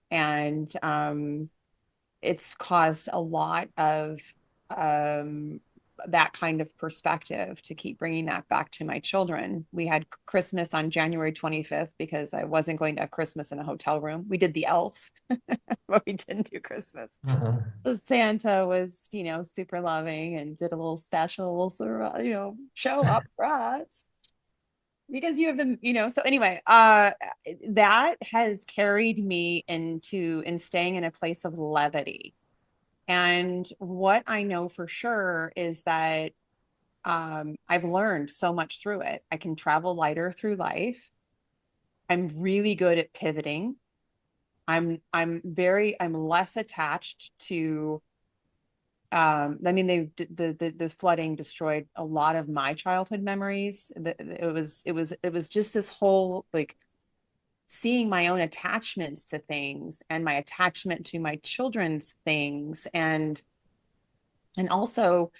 and it's caused a lot of um, that kind of perspective to keep bringing that back to my children. We had Christmas on January 25th because I wasn't going to have Christmas in a hotel room. We did the elf, but we didn't do Christmas. Uh-huh. So Santa was, super loving and did a little special, show up for us because you have them, so anyway, that has carried me in staying in a place of levity. And what I know for sure is that I've learned so much through it. I can travel lighter through life. I'm really good at pivoting. I'm less attached to I mean the flooding destroyed a lot of my childhood memories. It was just this whole like seeing my own attachments to things and my attachment to my children's things and also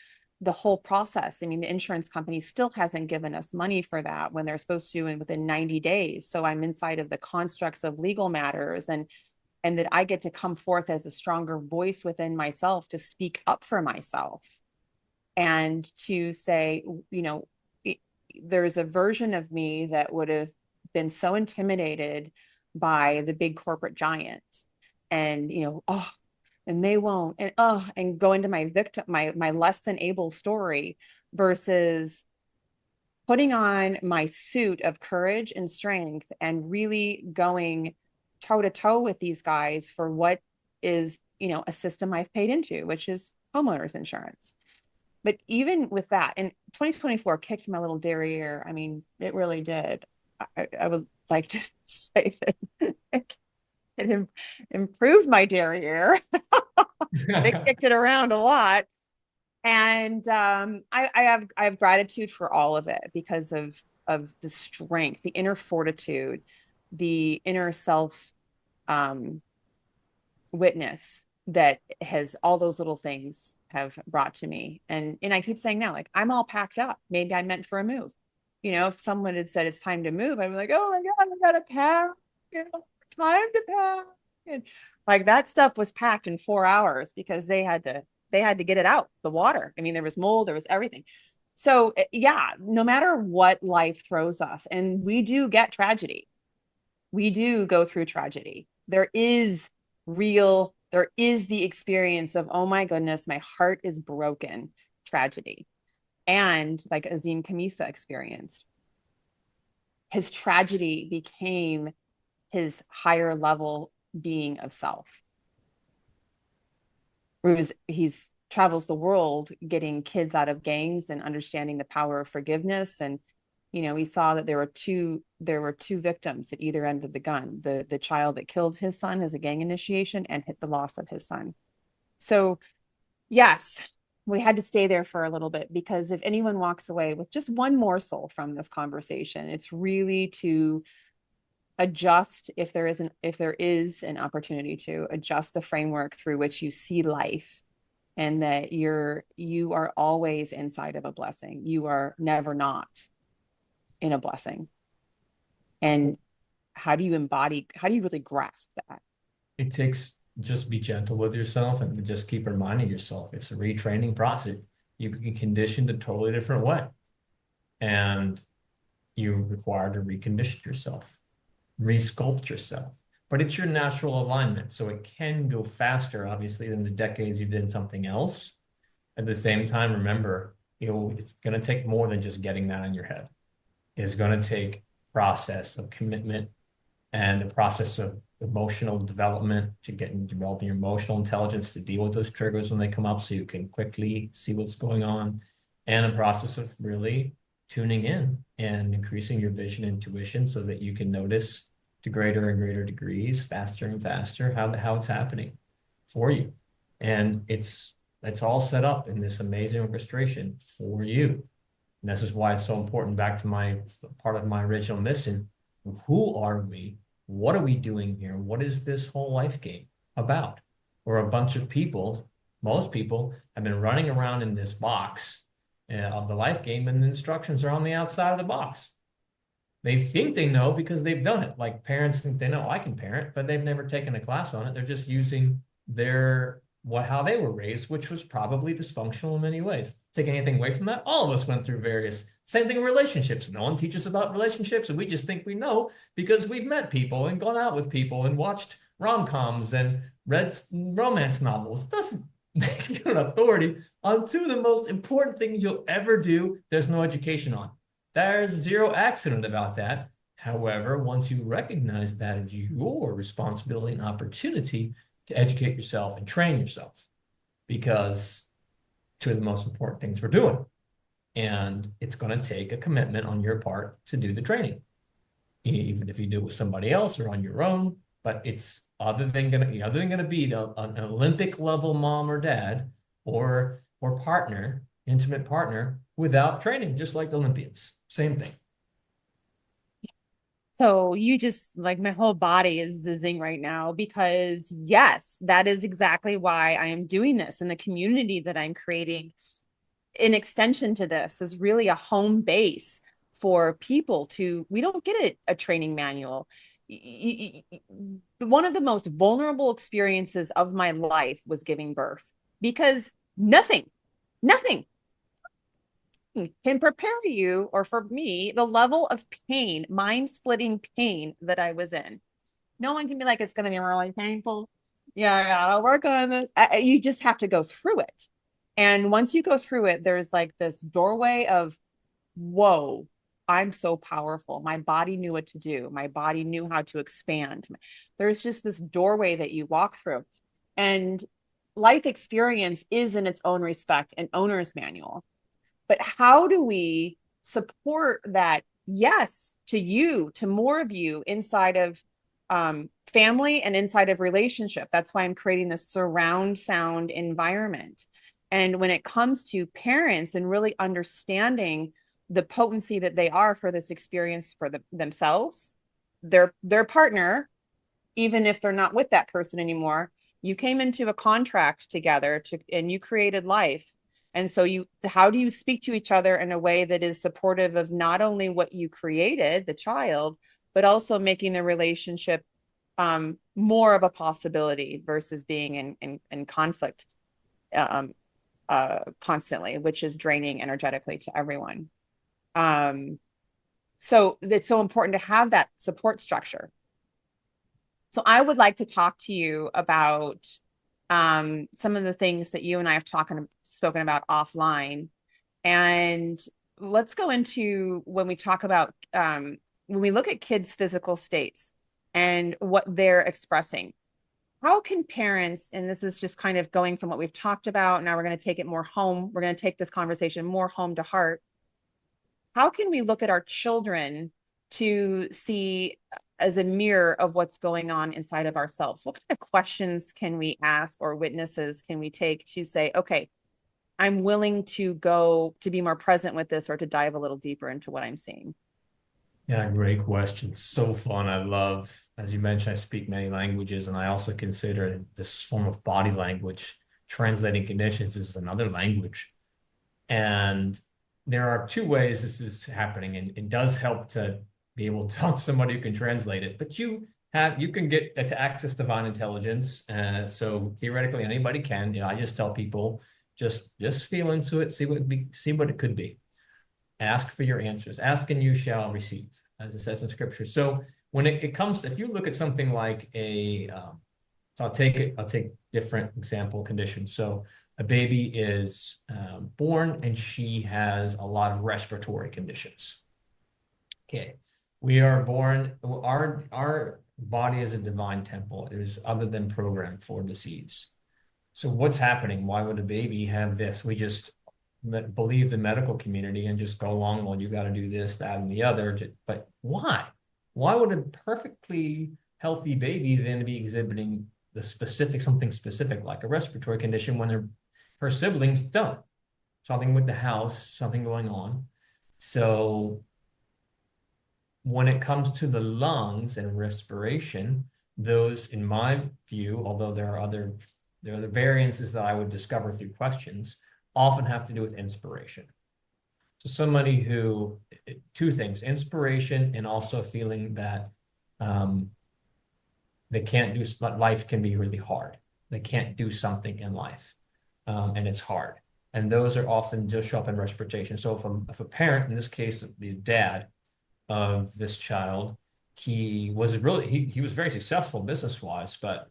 the whole process. I mean, the insurance company still hasn't given us money for that when they're supposed to within 90 days. So I'm inside of the constructs of legal matters and that I get to come forth as a stronger voice within myself to speak up for myself and to say, you know, there's a version of me that would have been so intimidated by the big corporate giant and, oh, and they won't and go into my victim my less than able story versus putting on my suit of courage and strength and really going toe to toe with these guys for what is a system I've paid into, which is homeowners insurance. But even with that, and 2024 kicked my little derriere. I mean, it really did. I would like to say that it improved my derriere, but it kicked it around a lot. And I have gratitude for all of it because of the strength, the inner fortitude, the inner self um, witness that has all those little things have brought to me. And I keep saying now, like I'm all packed up. Maybe I'm meant for a move. If someone had said it's time to move, I'd be like, oh my God, I gotta pack, time to pack. And like that stuff was packed in 4 hours because they had to get it out, the water. I mean, there was mold, there was everything. So yeah, no matter what life throws us, and we do get tragedy, we do go through tragedy. There is the experience of, oh my goodness, my heart is broken tragedy. And like Azim Kamisa experienced, his tragedy became his higher level being of self. Whereas he's travels the world getting kids out of gangs and understanding the power of forgiveness. And he saw that there were two victims at either end of the gun. The child that killed his son as a gang initiation and hit the loss of his son. So yes, we had to stay there for a little bit because if anyone walks away with just one morsel from this conversation, it's really to adjust if there is an opportunity to adjust the framework through which you see life and that you are always inside of a blessing. You are never not in a blessing. And how do you really grasp that? It takes just be gentle with yourself and just keep reminding yourself it's a retraining process. You can conditioned a totally different way, and you're required to recondition yourself, resculpt yourself. But it's your natural alignment, so it can go faster, obviously, than the decades you did something else. At the same time, remember, it's going to take more than just getting that in your head. It's going to take process of commitment and a process of emotional development to get and developing your emotional intelligence to deal with those triggers when they come up so you can quickly see what's going on, and a process of really tuning in and increasing your vision and intuition so that you can notice to greater and greater degrees, faster and faster, how it's happening for you. And it's all set up in this amazing orchestration for you. And this is why it's so important, back to my part of my original mission. Who are we? What are we doing here? What is this whole life game about? We're a bunch of people, most people have been running around in this box of the life game, and the instructions are on the outside of the box. They think they know because they've done it. Like parents think they know, I can parent, but they've never taken a class on it. They're just using their how they were raised, which was probably dysfunctional in many ways. Take anything away from that, all of us went through various. Same thing in relationships. No one teaches about relationships, and we just think we know because we've met people and gone out with people and watched rom-coms and read romance novels. It doesn't make you an authority on two of the most important things you'll ever do. There's no education on. There's zero accident about that. However, once you recognize that it's your responsibility and opportunity to educate yourself and train yourself, because two of the most important things we're doing. And it's going to take a commitment on your part to do the training, even if you do it with somebody else or on your own. But it's other than going to be an Olympic level mom or dad or partner, intimate partner, without training, just like the Olympians. Same thing. So you just like my whole body is zizzing right now because yes, that is exactly why I am doing this. And the community that I'm creating in extension to this is really a home base for people to, we don't get a training manual. One of the most vulnerable experiences of my life was giving birth because nothing can prepare you, or for me, the level of pain, mind splitting pain that I was in. No one can be like, it's going to be really painful. Yeah, I gotta work on this. You just have to go through it. And once you go through it, there's like this doorway of, whoa, I'm so powerful. My body knew what to do. My body knew how to expand. There's just this doorway that you walk through. And life experience is in its own respect an owner's manual. But how do we support that? Yes, to you, to more of you inside of family and inside of relationship. That's why I'm creating this surround sound environment. And when it comes to parents and really understanding the potency that they are for this experience for themselves, their partner, even if they're not with that person anymore, you came into a contract together and you created life. And so how do you speak to each other in a way that is supportive of not only what you created, the child, but also making the relationship more of a possibility versus being in conflict constantly, which is draining energetically to everyone. So it's so important to have that support structure. So I would like to talk to you about some of the things that you and I have spoken about offline. And let's go into when we talk about when we look at kids' physical states and what they're expressing. How can parents, and this is just kind of going from what we've talked about, now we're going to take it more home, we're going to take this conversation more home to heart. How can we look at our children to see as a mirror of what's going on inside of ourselves? What kind of questions can we ask or witnesses can we take to say, okay, I'm willing to go to be more present with this or to dive a little deeper into what I'm seeing? Yeah, great question. So fun. I love, as you mentioned, I speak many languages, and I also consider this form of body language. Translating conditions is another language. And there are two ways this is happening, and it does help to be able to talk to somebody who can translate it. But you can get to access divine intelligence. So theoretically, anybody can. I just tell people, just feel into it, see what it could be. Ask for your answers. Ask and you shall receive, as it says in scripture. So when it comes to, if you look at something like so I'll take different example conditions. So a baby is born and she has a lot of respiratory conditions. Okay. We are born, our body is a divine temple. It is other than programmed for disease. So what's happening? Why would a baby have this? We just believe the medical community and just go along, well, you got to do this, that, and the other. But why? Why would a perfectly healthy baby then be exhibiting something specific like a respiratory condition when her siblings don't? Something with the house, something going on. So when it comes to the lungs and respiration, those, in my view, although there are other variances that I would discover through questions, often have to do with inspiration. So somebody who, two things, inspiration and also feeling that um, they can't do, life can be really hard. They can't do something in life, and it's hard. And those are often just show up in respiration. So if a parent, in this case, the dad of this child, he was very successful business wise, but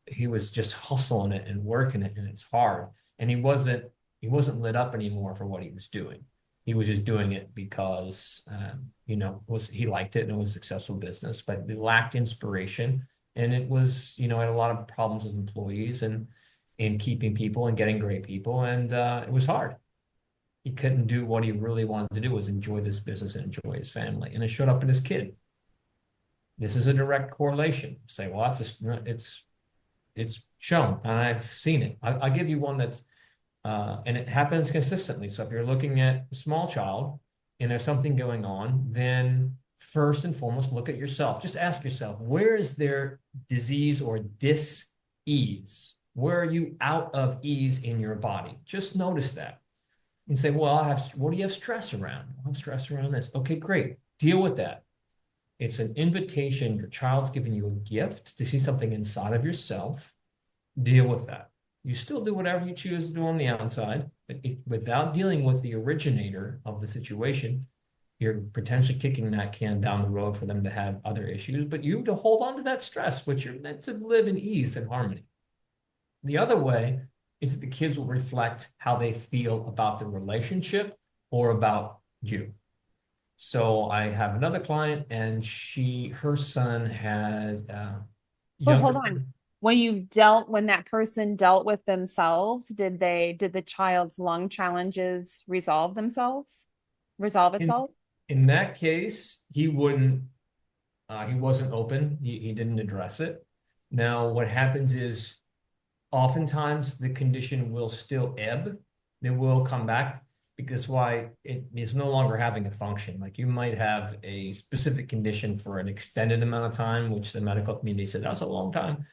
he was just hustling it and working it, and it's hard. And he wasn't lit up anymore for what he was doing. He was just doing it because was he liked it and it was a successful business, but it lacked inspiration, and it was had a lot of problems with employees and in keeping people and getting great people, and it was hard. He couldn't do what he really wanted to do, was enjoy this business and enjoy his family, and it showed up in his kid. This is a direct correlation. Say, well, it's shown, and I've seen it. I'll give you one that's, and it happens consistently. So if you're looking at a small child and there's something going on, then first and foremost, look at yourself. Just ask yourself, where is there disease or dis-ease? Where are you out of ease in your body? Just notice that and say, well, what do you have stress around? I have stress around this. Okay, great. Deal with that. It's an invitation. Your child's giving you a gift to see something inside of yourself. Deal with that. You still do whatever you choose to do on the outside, but without dealing with the originator of the situation, you're potentially kicking that can down the road for them to have other issues, but you to hold on to that stress, which you're meant to live in ease and harmony. The other way is that the kids will reflect how they feel about the relationship or about you. So I have another client, and her son had But younger. hold on. When that person dealt with themselves, did the child's lung challenges resolve In itself? in that case, he wouldn't. He wasn't open. He didn't address it. Now, what happens is oftentimes the condition will still ebb. They will come back because why it is no longer having a function. Like you might have a specific condition for an extended amount of time, which the medical community said that's a long time.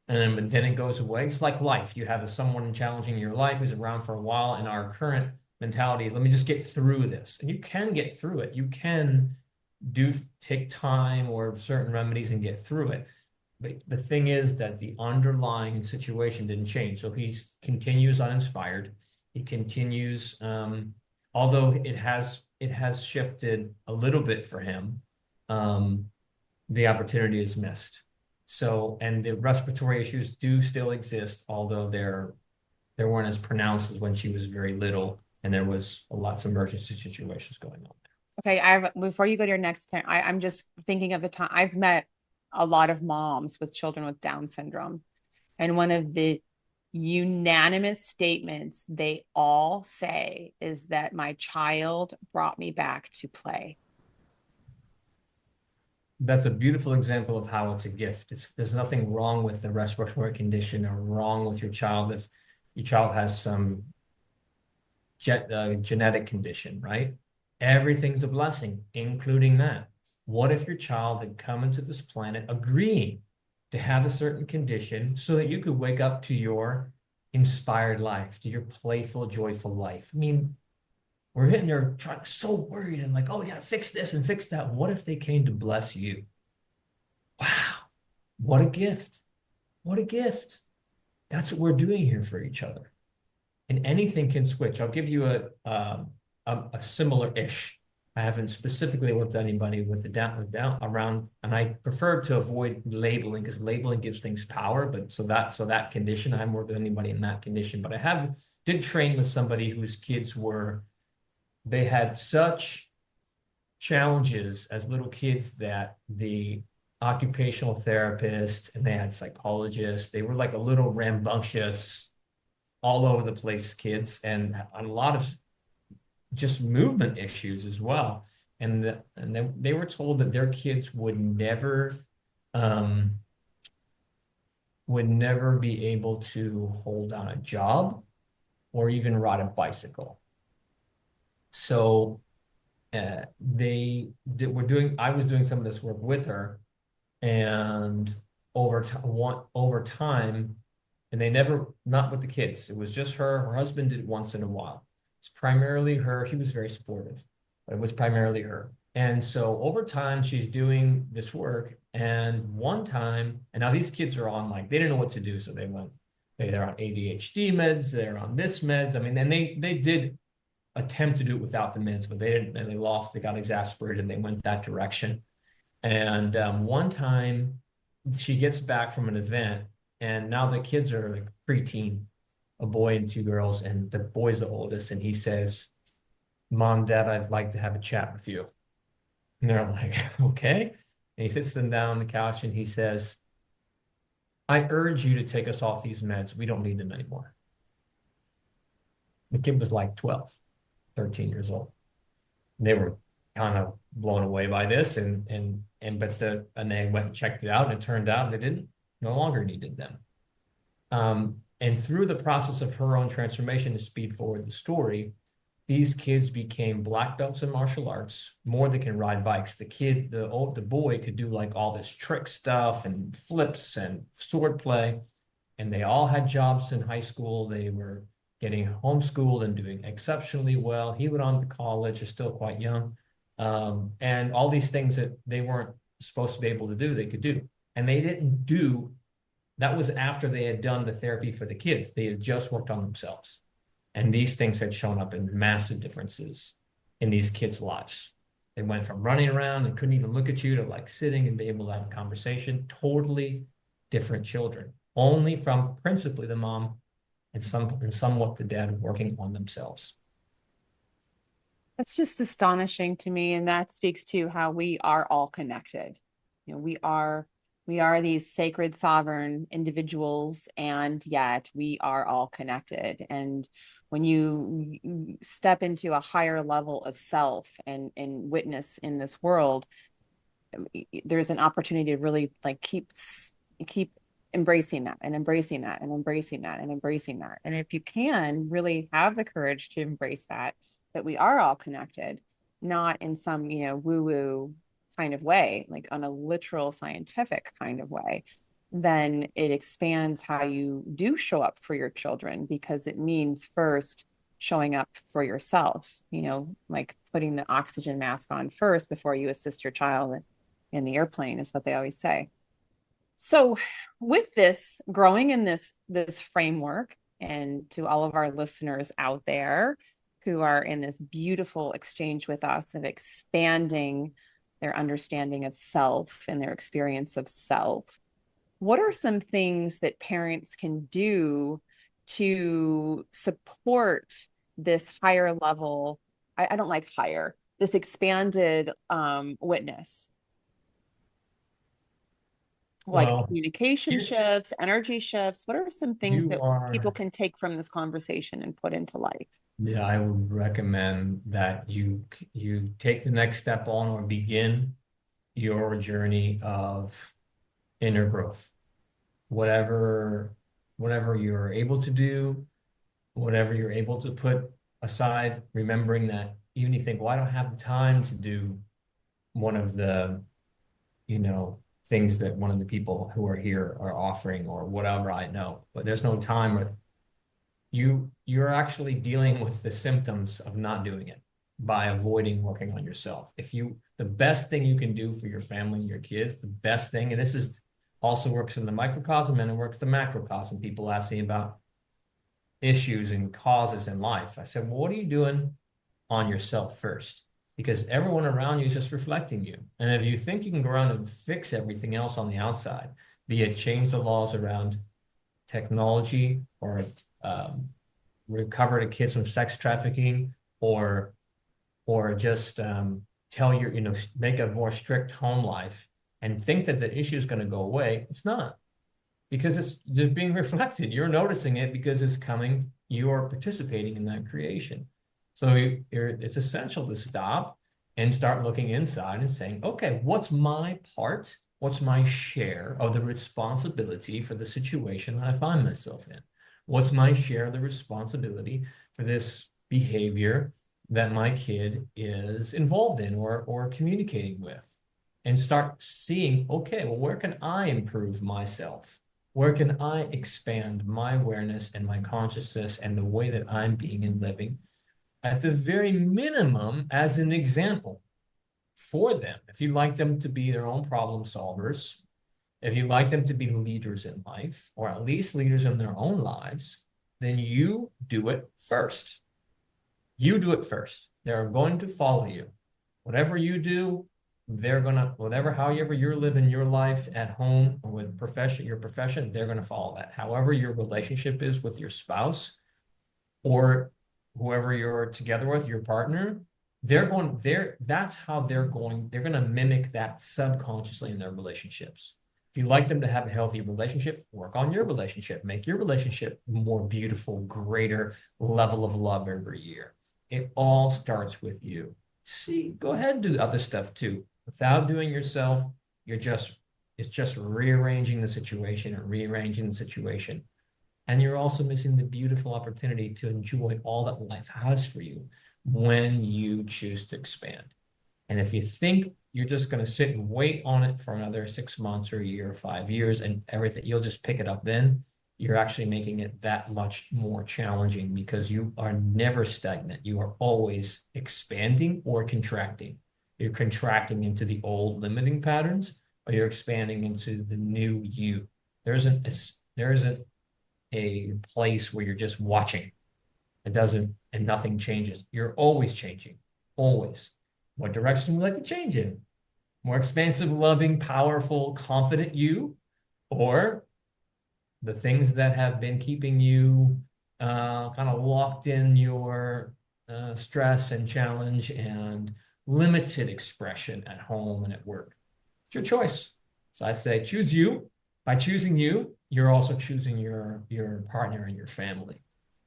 And but then it goes away. It's like life. You have someone challenging your life who's around for a while, and our current mentality is, let me just get through this. And you can get through it. You can do take time or certain remedies and get through it. But the thing is that the underlying situation didn't change. So he continues uninspired. He continues, although it has shifted a little bit for him. Um, the opportunity is missed. So, and the respiratory issues do still exist, although they weren't as pronounced as when she was very little, and there was lots of emergency situations going on. Okay, before you go to your next parent, I'm just thinking of the time I've met a lot of moms with children with Down syndrome, and one of the unanimous statements they all say is that my child brought me back to play. That's a beautiful example of how it's a gift. There's nothing wrong with the respiratory condition or wrong with your child if your child has some genetic condition, right? Everything's a blessing, including that. What if your child had come into this planet agreeing to have a certain condition so that you could wake up to your inspired life, to your playful, joyful life? I mean, we're hitting there trying, so worried and like, oh, we gotta fix this and fix that. What if they came to bless you? Wow, what a gift. What a gift. That's what we're doing here for each other. And anything can switch. I'll give you a similar-ish. I haven't specifically worked with anybody with the down around, and I prefer to avoid labeling because labeling gives things power. But so that condition, I haven't worked with anybody in that condition, but I did train with somebody whose kids they had such challenges as little kids that the occupational therapist and they had psychologists, they were like a little rambunctious, all over the place kids, and a lot of just movement issues as well. And then they were told that their kids um, would never be able to hold down a job or even ride a bicycle. So I was doing some of this work with her, and over time, and they never, not with the kids. It was just her. Her husband did it once in a while. It's primarily her. He was very supportive, but it was primarily her. And so over time, she's doing this work. And one time, and now these kids are on, like, they didn't know what to do. So they're on ADHD meds, they're on this meds. I mean, and they did attempt to do it without the meds, but they didn't, and they got exasperated and they went that direction. And one time she gets back from an event, and now the kids are like preteen, a boy and two girls, and the boy's the oldest, and he says, "Mom, Dad, I'd like to have a chat with you." And they're like, "Okay." And he sits them down on the couch and he says, "I urge you to take us off these meds. We don't need them anymore." The kid was like 12, 13 years old. They were kind of blown away by this, and they went and checked it out, and it turned out they didn't no longer needed them. And through the process of her own transformation, to speed forward the story, these kids became black belts in martial arts. More, they can ride bikes. The boy could do like all this trick stuff and flips and sword play, and they all had jobs in high school. They were getting homeschooled and doing exceptionally well. He went on to college, is still quite young. And all these things that they weren't supposed to be able to do, they could do. And they didn't do, that was after they had done the therapy for the kids. They had just worked on themselves. And these things had shown up in massive differences in these kids' lives. They went from running around and couldn't even look at you to like sitting and be able to have a conversation. Totally different children, only from principally the mom and somewhat the dad working on themselves. That's just astonishing to me, and that speaks to how we are all connected. You know, we are these sacred sovereign individuals, and yet we are all connected. And when you step into a higher level of self and witness in this world, there's an opportunity to really like keep embracing that and embracing that and embracing that and embracing that. And if you can really have the courage to embrace that we are all connected, not in some, woo woo kind of way, like on a literal scientific kind of way, then it expands how you do show up for your children, because it means first showing up for yourself, like putting the oxygen mask on first before you assist your child in the airplane, is what they always say. So with this, growing in this framework, and to all of our listeners out there who are in this beautiful exchange with us of expanding their understanding of self and their experience of self, what are some things that parents can do to support this higher level? I don't like higher, this expanded witness, like Well, communication here shifts, energy shifts? What are some things you that people are, can take from this conversation and put into life? yeah, I would recommend that you take the next step on or begin your journey of inner growth. Whatever, whatever you're able to do, whatever you're able to put aside, remembering that even if you think, well, I don't have the time to do one of the, you know, things that one of the people who are here are offering or whatever, I know, but there's no time, or you're actually dealing with the symptoms of not doing it by avoiding working on yourself. The best thing you can do for your family and your kids, the best thing, and this is also works in the microcosm and it works the macrocosm. People ask me about issues and causes in life. I said, well, what are you doing on yourself first? Because everyone around you is just reflecting you. And if you think you can go around and fix everything else on the outside, be it change the laws around technology or recover the kids from sex trafficking, or just tell your, make a more strict home life and think that the issue is going to go away. It's not, because it's just being reflected. You're noticing it because it's coming, you're participating in that creation. So it's essential to stop and start looking inside and saying, okay, what's my part? What's my share of the responsibility for the situation that I find myself in? What's my share of the responsibility for this behavior that my kid is involved in or communicating with, and start seeing, okay, well, where can I improve myself? Where can I expand my awareness and my consciousness and the way that I'm being and living, at the very minimum, as an example for them? If you'd like them to be their own problem solvers, if you'd like them to be leaders in life, or at least leaders in their own lives, then you do it first. You do it first. They're going to follow you. Whatever you do, they're gonna, whatever, however you're living your life at home or with profession, your profession, they're gonna follow that. However your relationship is with your spouse or whoever you're together with, your partner, that's how they're gonna mimic that subconsciously in their relationships. If you'd like them to have a healthy relationship, work on your relationship, make your relationship more beautiful, greater level of love every year. It all starts with you. See, go ahead and do the other stuff too. Without doing yourself, it's just rearranging the situation and rearranging the situation. And you're also missing the beautiful opportunity to enjoy all that life has for you when you choose to expand. And if you think you're just going to sit and wait on it for another 6 months or a year or 5 years and everything, you'll just pick it up then, you're actually making it that much more challenging, because you are never stagnant. You are always expanding or contracting. You're contracting into the old limiting patterns, or you're expanding into the new you. There isn't a place where you're just watching. It doesn't, and nothing changes. You're always changing, always. What direction would you like to change in? More expansive, loving, powerful, confident you, or the things that have been keeping you kind of locked in your stress and challenge and limited expression at home and at work? It's your choice. So I say choose you. By choosing you, you're also choosing your partner and your family.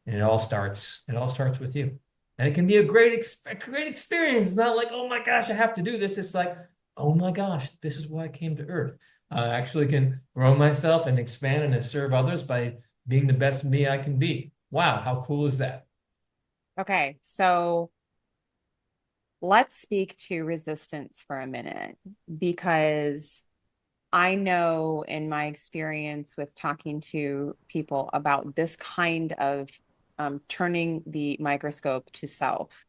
And it all starts with you. And it can be a great experience. It's not like, oh my gosh, I have to do this. It's like, oh my gosh, this is why I came to Earth. I actually can grow myself and expand and serve others by being the best me I can be. Wow, how cool is that? Okay, so let's speak to resistance for a minute, because I know in my experience with talking to people about this kind of turning the microscope to self,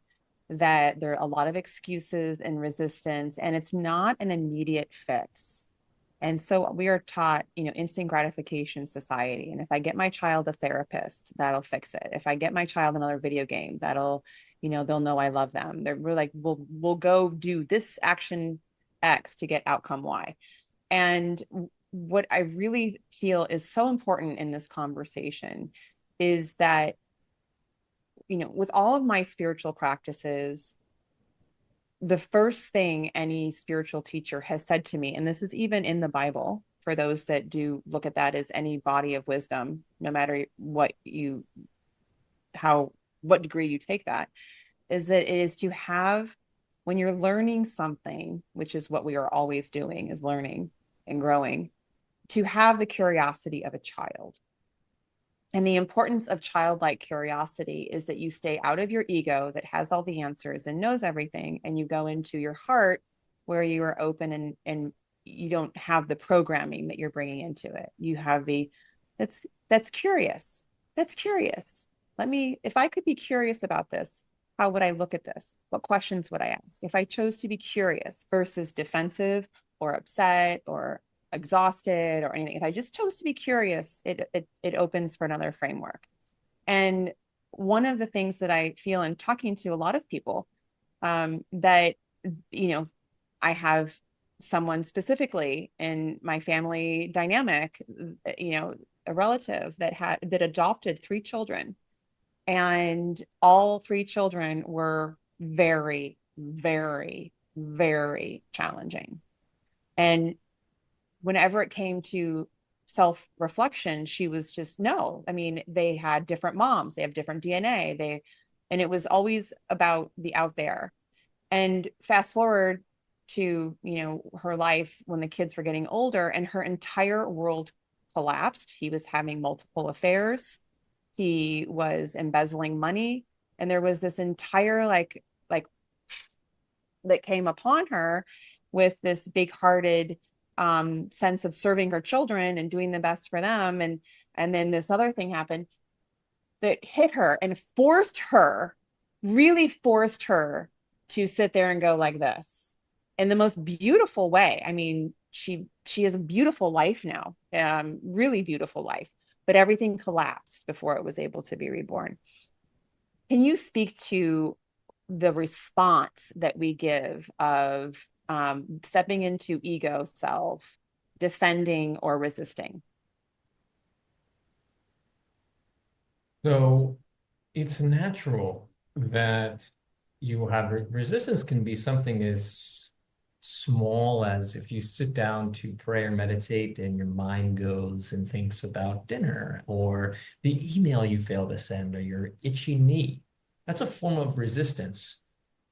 that there are a lot of excuses and resistance, and it's not an immediate fix. And so we are taught, instant gratification society. And if I get my child a therapist, that'll fix it. If I get my child another video game, that'll, they'll know I love them. We're like, we'll go do this action X to get outcome Y. And what I really feel is so important in this conversation is that, with all of my spiritual practices, the first thing any spiritual teacher has said to me, and this is even in the Bible, for those that do look at that as any body of wisdom, no matter what degree you take that, is that it is to have, when you're learning something, which is what we are always doing, is learning and growing, to have the curiosity of a child. And the importance of childlike curiosity is that you stay out of your ego that has all the answers and knows everything, and you go into your heart where you are open, and you don't have the programming that you're bringing into it. You have that's curious. That's curious. If I could be curious about this, how would I look at this? What questions would I ask? If I chose to be curious versus defensive or upset or exhausted or anything, if I just chose to be curious, it opens for another framework. And one of the things that I feel in talking to a lot of people, that you know I have someone specifically in my family dynamic, a relative that adopted 3 children, and all 3 children were very, very, very challenging. And whenever it came to self-reflection, she was just, no. I mean, they had different moms, they have different DNA, and it was always about the out there. And fast forward to, her life when the kids were getting older, and her entire world collapsed. He was having multiple affairs. He was embezzling money. And there was this entire like that came upon her with this big-hearted sense of serving her children and doing the best for them. And then this other thing happened that hit her and forced her, really forced her to sit there and go like this in the most beautiful way. I mean, she has a beautiful life now, really beautiful life, but everything collapsed before it was able to be reborn. Can you speak to the response that we give of stepping into ego self, defending or resisting? So it's natural that you have resistance can be something as small as if you sit down to pray or meditate and your mind goes and thinks about dinner or the email you failed to send or your itchy knee. That's a form of resistance,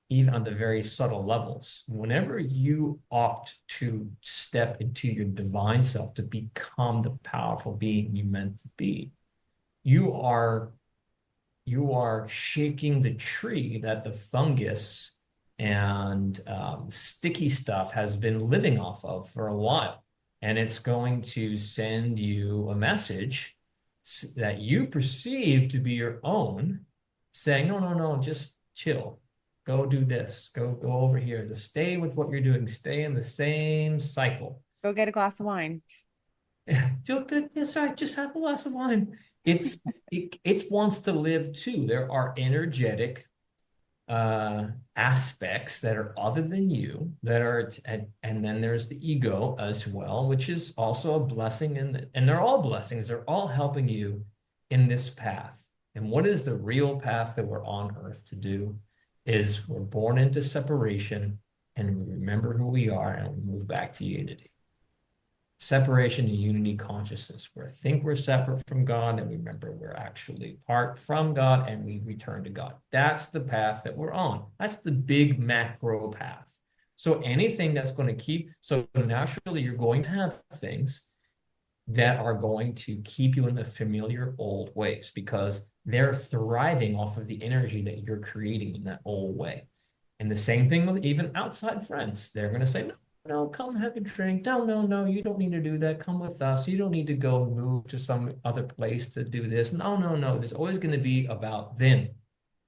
even on the very subtle levels. Whenever you opt to step into your divine self, to become the powerful being you meant to be, you are shaking the tree that the fungus and sticky stuff has been living off of for a while. And it's going to send you a message that you perceive to be your own, saying, no, no, no, just chill. Go do this. Go over here. Just stay with what you're doing. Stay in the same cycle. Go get a glass of wine. That's right. Just have a glass of wine. It wants to live too. There are energetic aspects that are other than you that are, and then there's the ego as well, which is also a blessing, and they're all blessings. They're all helping you in this path. And what is the real path that we're on earth to do? Is we're born into separation and we remember who we are and we move back to unity. Separation and unity consciousness, where think we're separate from God and we remember we're actually part from God and we return to God. That's the path that we're on. That's the big macro path. So anything that's going to keep, so naturally you're going to have things that are going to keep you in the familiar old ways because they're thriving off of the energy that you're creating in that old way. And the same thing with even outside friends. They're going to say, no, no, come have a drink. No, no, no, you don't need to do that. Come with us. You don't need to go move to some other place to do this. No, no, no. There's always going to be about them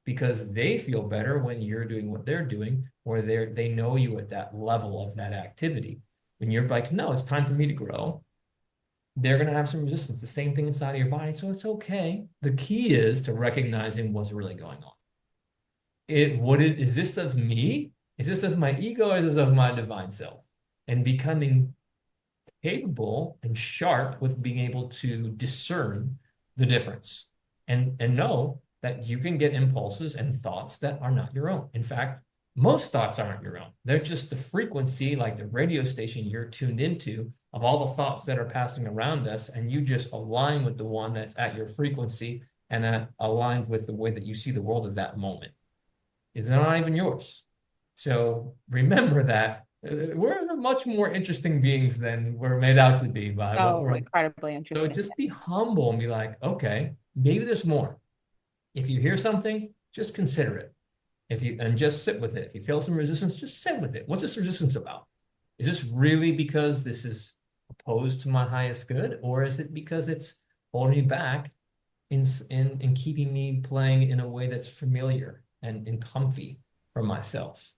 because they feel better when you're doing what they're doing, or they know you at that level of that activity. When you're like, no, it's time for me to grow, they're going to have some resistance. The same thing inside of your body. So it's okay. The key is to recognizing what's really going on. Is this of me? Is this of my ego or is this of my divine self? And becoming capable and sharp with being able to discern the difference and know that you can get impulses and thoughts that are not your own. In fact, most thoughts aren't your own. They're just the frequency, like the radio station you're tuned into, of all the thoughts that are passing around us, and you just align with the one that's at your frequency and that aligned with the way that you see the world at that moment. They're not even yours. So remember that we're much more interesting beings than we're made out to be by what So we're. incredibly So interesting. just be humble and be like, okay, maybe there's more. If you hear something, just consider it. And just sit with it. If you feel some resistance, just sit with it. What's this resistance about? Is this really because this is opposed to my highest good, or is it because it's holding me back in keeping me playing in a way that's familiar and comfy for myself?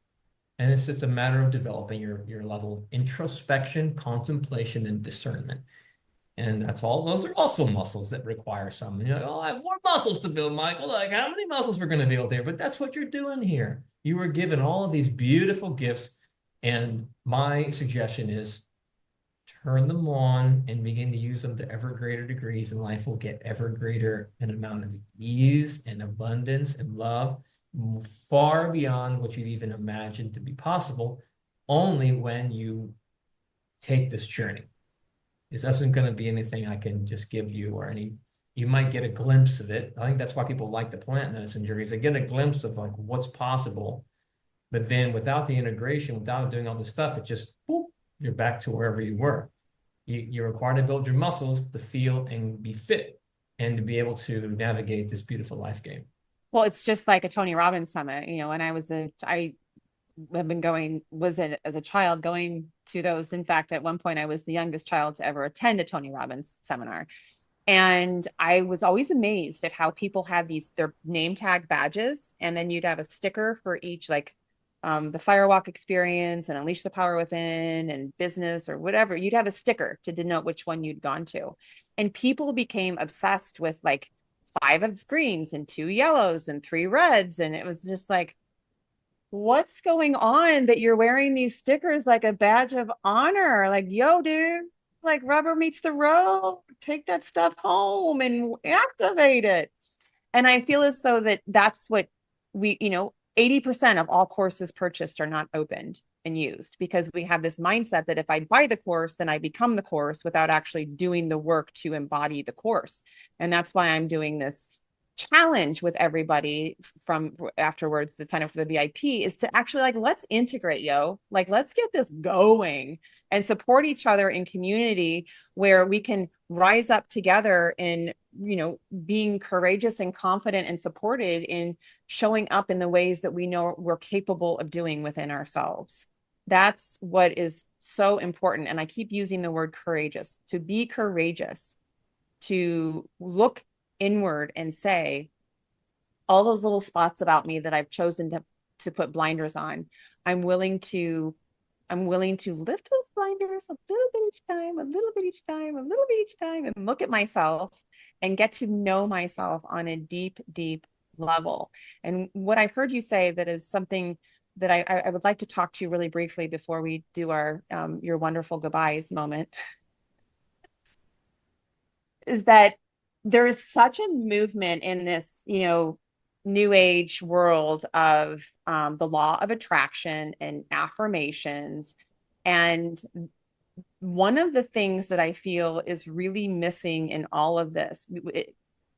And it's just a matter of developing your level of introspection, contemplation, and discernment. And that's all. Those are also muscles that require some. Oh, I have more muscles to build, Michael. Like, how many muscles we're going to build here? But that's what you're doing here. You were given all of these beautiful gifts. And my suggestion is turn them on and begin to use them to ever greater degrees, and life will get ever greater an amount of ease and abundance and love, far beyond what you've even imagined to be possible, only when you take this journey. This isn't going to be anything I can just give you, or you might get a glimpse of it. I think that's why people like the plant medicine journeys. They get a glimpse of like what's possible, but then without the integration, without doing all this stuff, it just, boop, you're back to wherever you were. You're required to build your muscles to feel and be fit and to be able to navigate this beautiful life game. Well, it's just like a Tony Robbins summit. When I have been as a child going to those. In fact, at one point, I was the youngest child to ever attend a Tony Robbins seminar. And I was always amazed at how people had their name tag badges, and then you'd have a sticker for each, like the Firewalk experience and Unleash the Power Within and business or whatever. You'd have a sticker to denote which one you'd gone to. And people became obsessed with like five of greens and two yellows and three reds. And it was just like, what's going on that you're wearing these stickers like a badge of honor? Like, yo, dude, like rubber meets the road. Take that stuff home and activate it. And I feel as though that's what 80% of all courses purchased are not opened and used, because we have this mindset that if I buy the course, then I become the course without actually doing the work to embody the course. And that's why I'm doing this challenge with everybody from afterwards that sign up for the VIP, is to actually like, let's integrate, like, let's get this going and support each other in community where we can rise up together in, being courageous and confident and supported in showing up in the ways that we know we're capable of doing within ourselves. That's what is so important. And I keep using the word courageous, to be courageous, to look inward and say, all those little spots about me that I've chosen to put blinders on, I'm willing to lift those blinders a little bit each time, a little bit each time, a little bit each time, and look at myself and get to know myself on a deep, deep level. And what I've heard you say that is something that I would like to talk to you really briefly before we do our your wonderful goodbyes moment, is that there is such a movement in this, new age world of the law of attraction and affirmations. And one of the things that I feel is really missing in all of this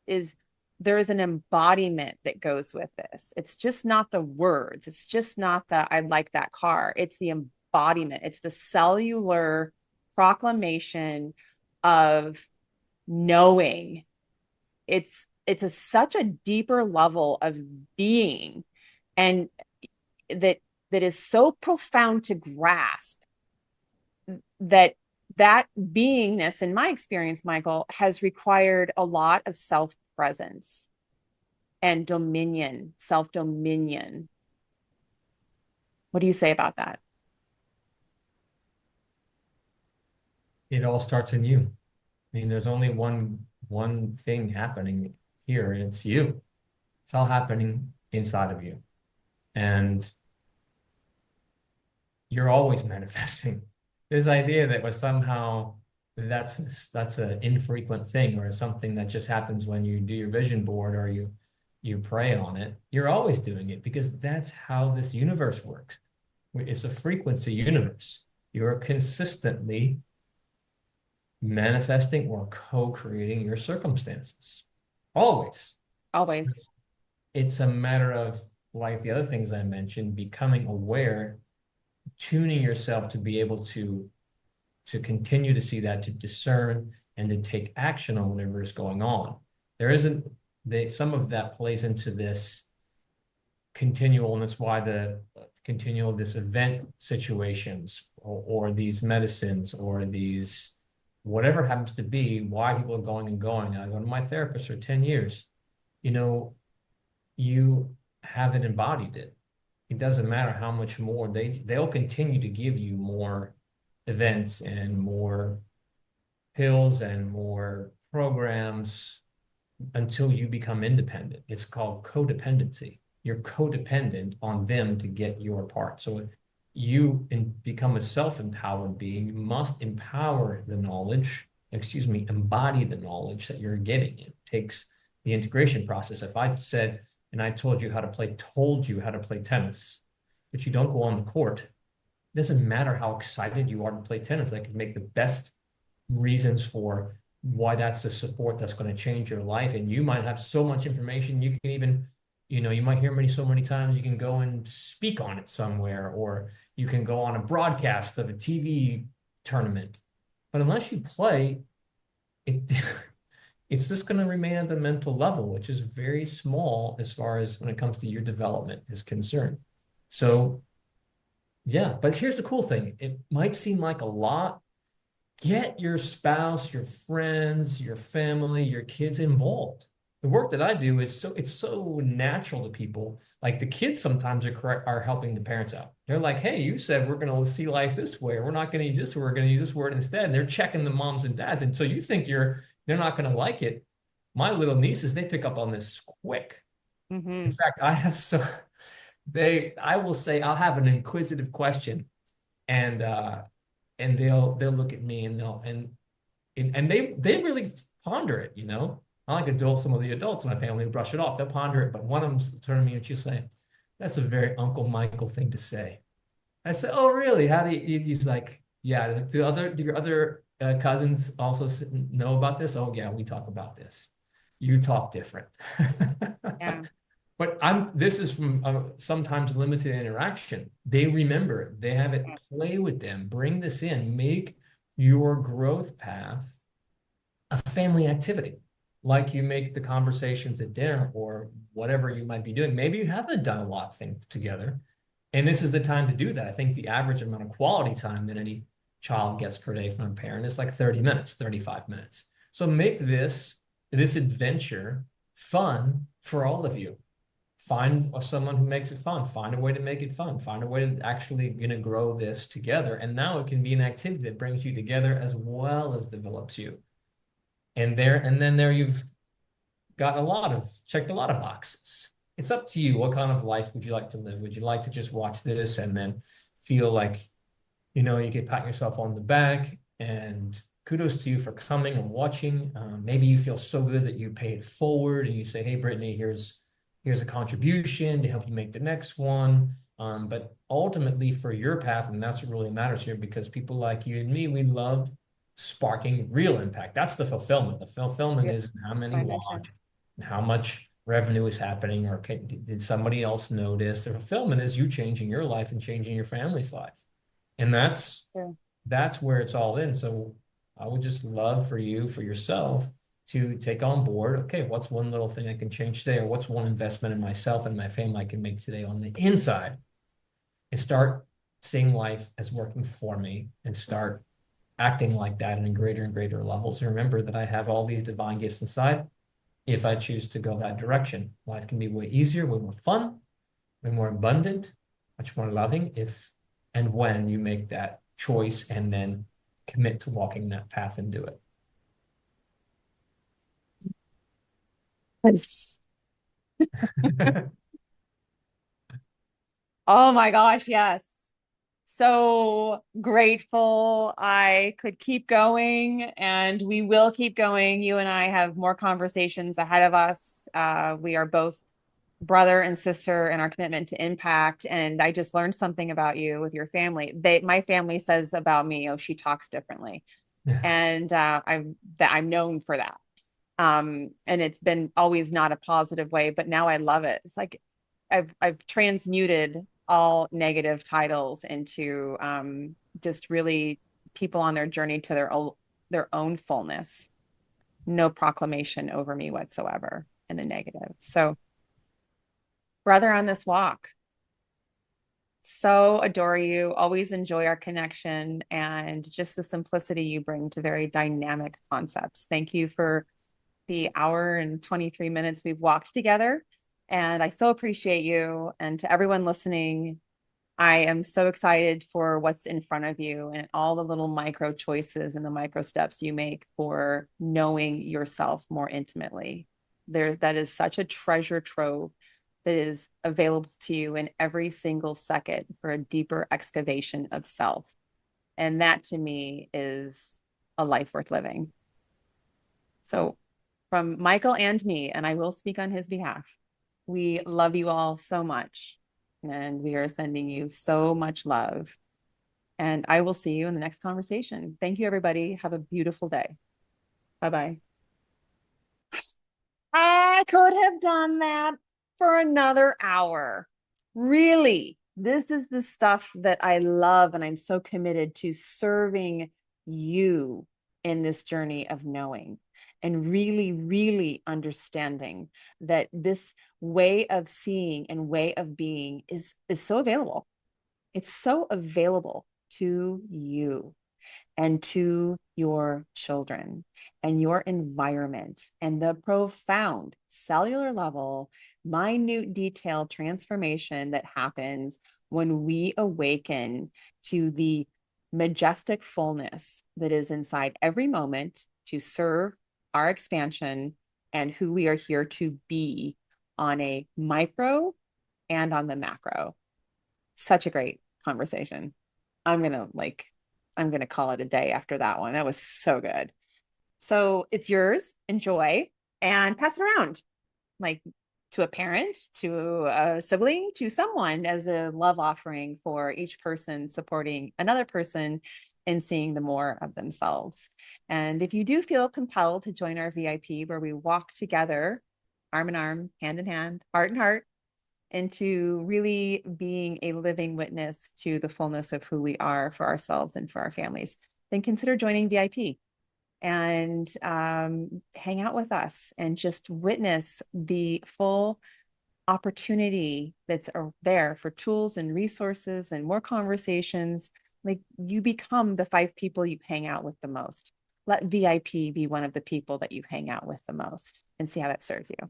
is there is an embodiment that goes with this. It's just not the words. It's just not the I like that car. It's the embodiment. It's the cellular proclamation of knowing. Such a deeper level of being, and that is so profound to grasp, that beingness, in my experience, Michael, has required a lot of self-presence and dominion, self-dominion. What do you say about that? It all starts in you. I mean, there's only one thing happening here, and it's you. It's all happening inside of you. And you're always manifesting. This idea that was somehow that's an infrequent thing, or something that just happens when you do your vision board or you pray on it. You're always doing it, because that's how this universe works. It's a frequency universe. You're consistently manifesting or co-creating your circumstances. Always. Always. So it's a matter of, like the other things I mentioned, becoming aware, tuning yourself to be able to continue to see that, to discern and to take action on whatever is going on. There isn't some of that plays into this continual, and that's why the continual, this event situations or these medicines or these whatever happens to be, why people are going and going. I go to my therapist for 10 years. You haven't embodied it. It doesn't matter how much more they'll continue to give you more events and more pills and more programs until you become independent. It's called codependency. You're codependent on them to get your part. So you become a self-empowered being. You must embody the knowledge that you're getting. It takes the integration process. If I said, and I told you how to play tennis, but you don't go on the court, it doesn't matter how excited you are to play tennis. I could make the best reasons for why that's the support that's going to change your life. And you might have so much information, you can even, you might hear me so many times, you can go and speak on it somewhere, or you can go on a broadcast of a TV tournament. But unless you play, it It's just going to remain at the mental level, which is very small as far as when it comes to your development is concerned. So, yeah, but here's the cool thing. It might seem like a lot. Get your spouse, your friends, your family, your kids involved. The work that I do is it's so natural to people. Like the kids sometimes are helping the parents out. They're like, "Hey, you said we're going to see life this way. We're not going to use this word. We're going to use this word instead." And they're checking the moms and dads. And so you think they're not going to like it. My little nieces, they pick up on this quick. In Mm-hmm. fact, I have so I will say I'll have an inquisitive question, and they'll look at me and they really ponder it, you know. Not like adults, some of the adults in my family who brush it off. They'll ponder it, but one of them's turning to me and she'll say, "That's a very Uncle Michael thing to say." I said, "Oh, really? How do you?" He's like, "Yeah. Do your other cousins also know about this?" "Oh, yeah, we talk about this. You talk different." Yeah. But this is from sometimes limited interaction. They remember it. They have it play with them. Bring this in. Make your growth path a family activity. Like you make the conversations at dinner or whatever you might be doing. Maybe you haven't done a lot of things together. And this is the time to do that. I think the average amount of quality time that any child gets per day from a parent is like 30 minutes, 35 minutes. So make this adventure fun for all of you. Find someone who makes it fun. Find a way to make it fun. Find a way to actually grow this together. And now it can be an activity that brings you together as well as develops you. And then you've got checked a lot of boxes. It's up to you. What kind of life would you like to live? Would you like to just watch this and then feel like, you could pat yourself on the back and kudos to you for coming and watching. Maybe you feel so good that you pay it forward and you say, "Hey, Brittany, here's a contribution to help you make the next one." But ultimately, for your path, and that's what really matters here, because people like you and me, we love sparking real impact. That's the fulfillment. The fulfillment Yeah. is how many My mission. watch and how much revenue is happening, or did somebody else notice? The fulfillment is you changing your life and changing your family's life. And Yeah. that's where it's all in. So I would just love for you, for yourself, to take on board, okay, what's one little thing I can change today, or what's one investment in myself and my family I can make today on the inside, and start seeing life as working for me and start acting like that in greater and greater levels. And remember that I have all these divine gifts inside. If I choose to go that direction, life can be way easier, way more fun, way more abundant, much more loving if and when you make that choice and then commit to walking that path and do Yes. it. Oh my gosh, yes. So grateful. I could keep going and we will keep going. You and I have more conversations ahead of us. We are both brother and sister in our commitment to impact. And I just learned something about you with your family. My family says about me, "Oh, she talks differently." Yeah. And I'm known for that. And it's been always not a positive way, but now I love it. It's like I've transmuted all negative titles into just really people on their journey to their own fullness. No proclamation over me whatsoever in the negative. So, brother on this walk, so adore you. Always enjoy our connection and just the simplicity you bring to very dynamic concepts. Thank you for the hour and 23 minutes we've walked together. And I so appreciate you. And to everyone listening, I am so excited for what's in front of you and all the little micro choices and the micro steps you make for knowing yourself more intimately. That is such a treasure trove that is available to you in every single second for a deeper excavation of self. And that to me is a life worth living. So from Michael and me, and I will speak on his behalf. We love you all so much, and we are sending you so much love. And I will see you in the next conversation. Thank you, everybody. Have a beautiful day. Bye bye. I could have done that for another hour. Really, this is the stuff that I love, and I'm so committed to serving you in this journey of knowing. and really, really understanding that this way of seeing and way of being is so available. It's so available to you and to your children and your environment and the profound cellular level, minute detail transformation that happens when we awaken to the majestic fullness that is inside every moment to serve our expansion and who we are here to be on a micro and on the macro. Such a great conversation. I'm gonna like, I'm gonna call it a day after that one. That was so good. So it's yours. Enjoy and pass it around, like to a parent, to a sibling, to someone as a love offering for each person supporting another person and seeing the more of themselves. And if you do feel compelled to join our VIP, where we walk together, arm in arm, hand in hand, heart in heart, into really being a living witness to the fullness of who we are for ourselves and for our families, then consider joining VIP and hang out with us and just witness the full opportunity that's there for tools and resources and more conversations. Like you become the 5 people you hang out with the most. Let VIP be one of the people that you hang out with the most and see how that serves you.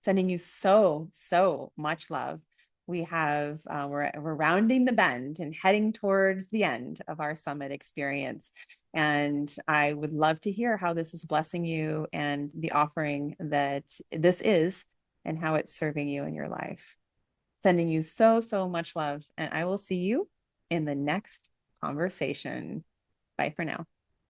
Sending you so, so much love. We have, we're rounding the bend and heading towards the end of our summit experience. And I would love to hear how this is blessing you and the offering that this is and how it's serving you in your life. Sending you so, so much love. And I will see you in the next conversation. Bye for now.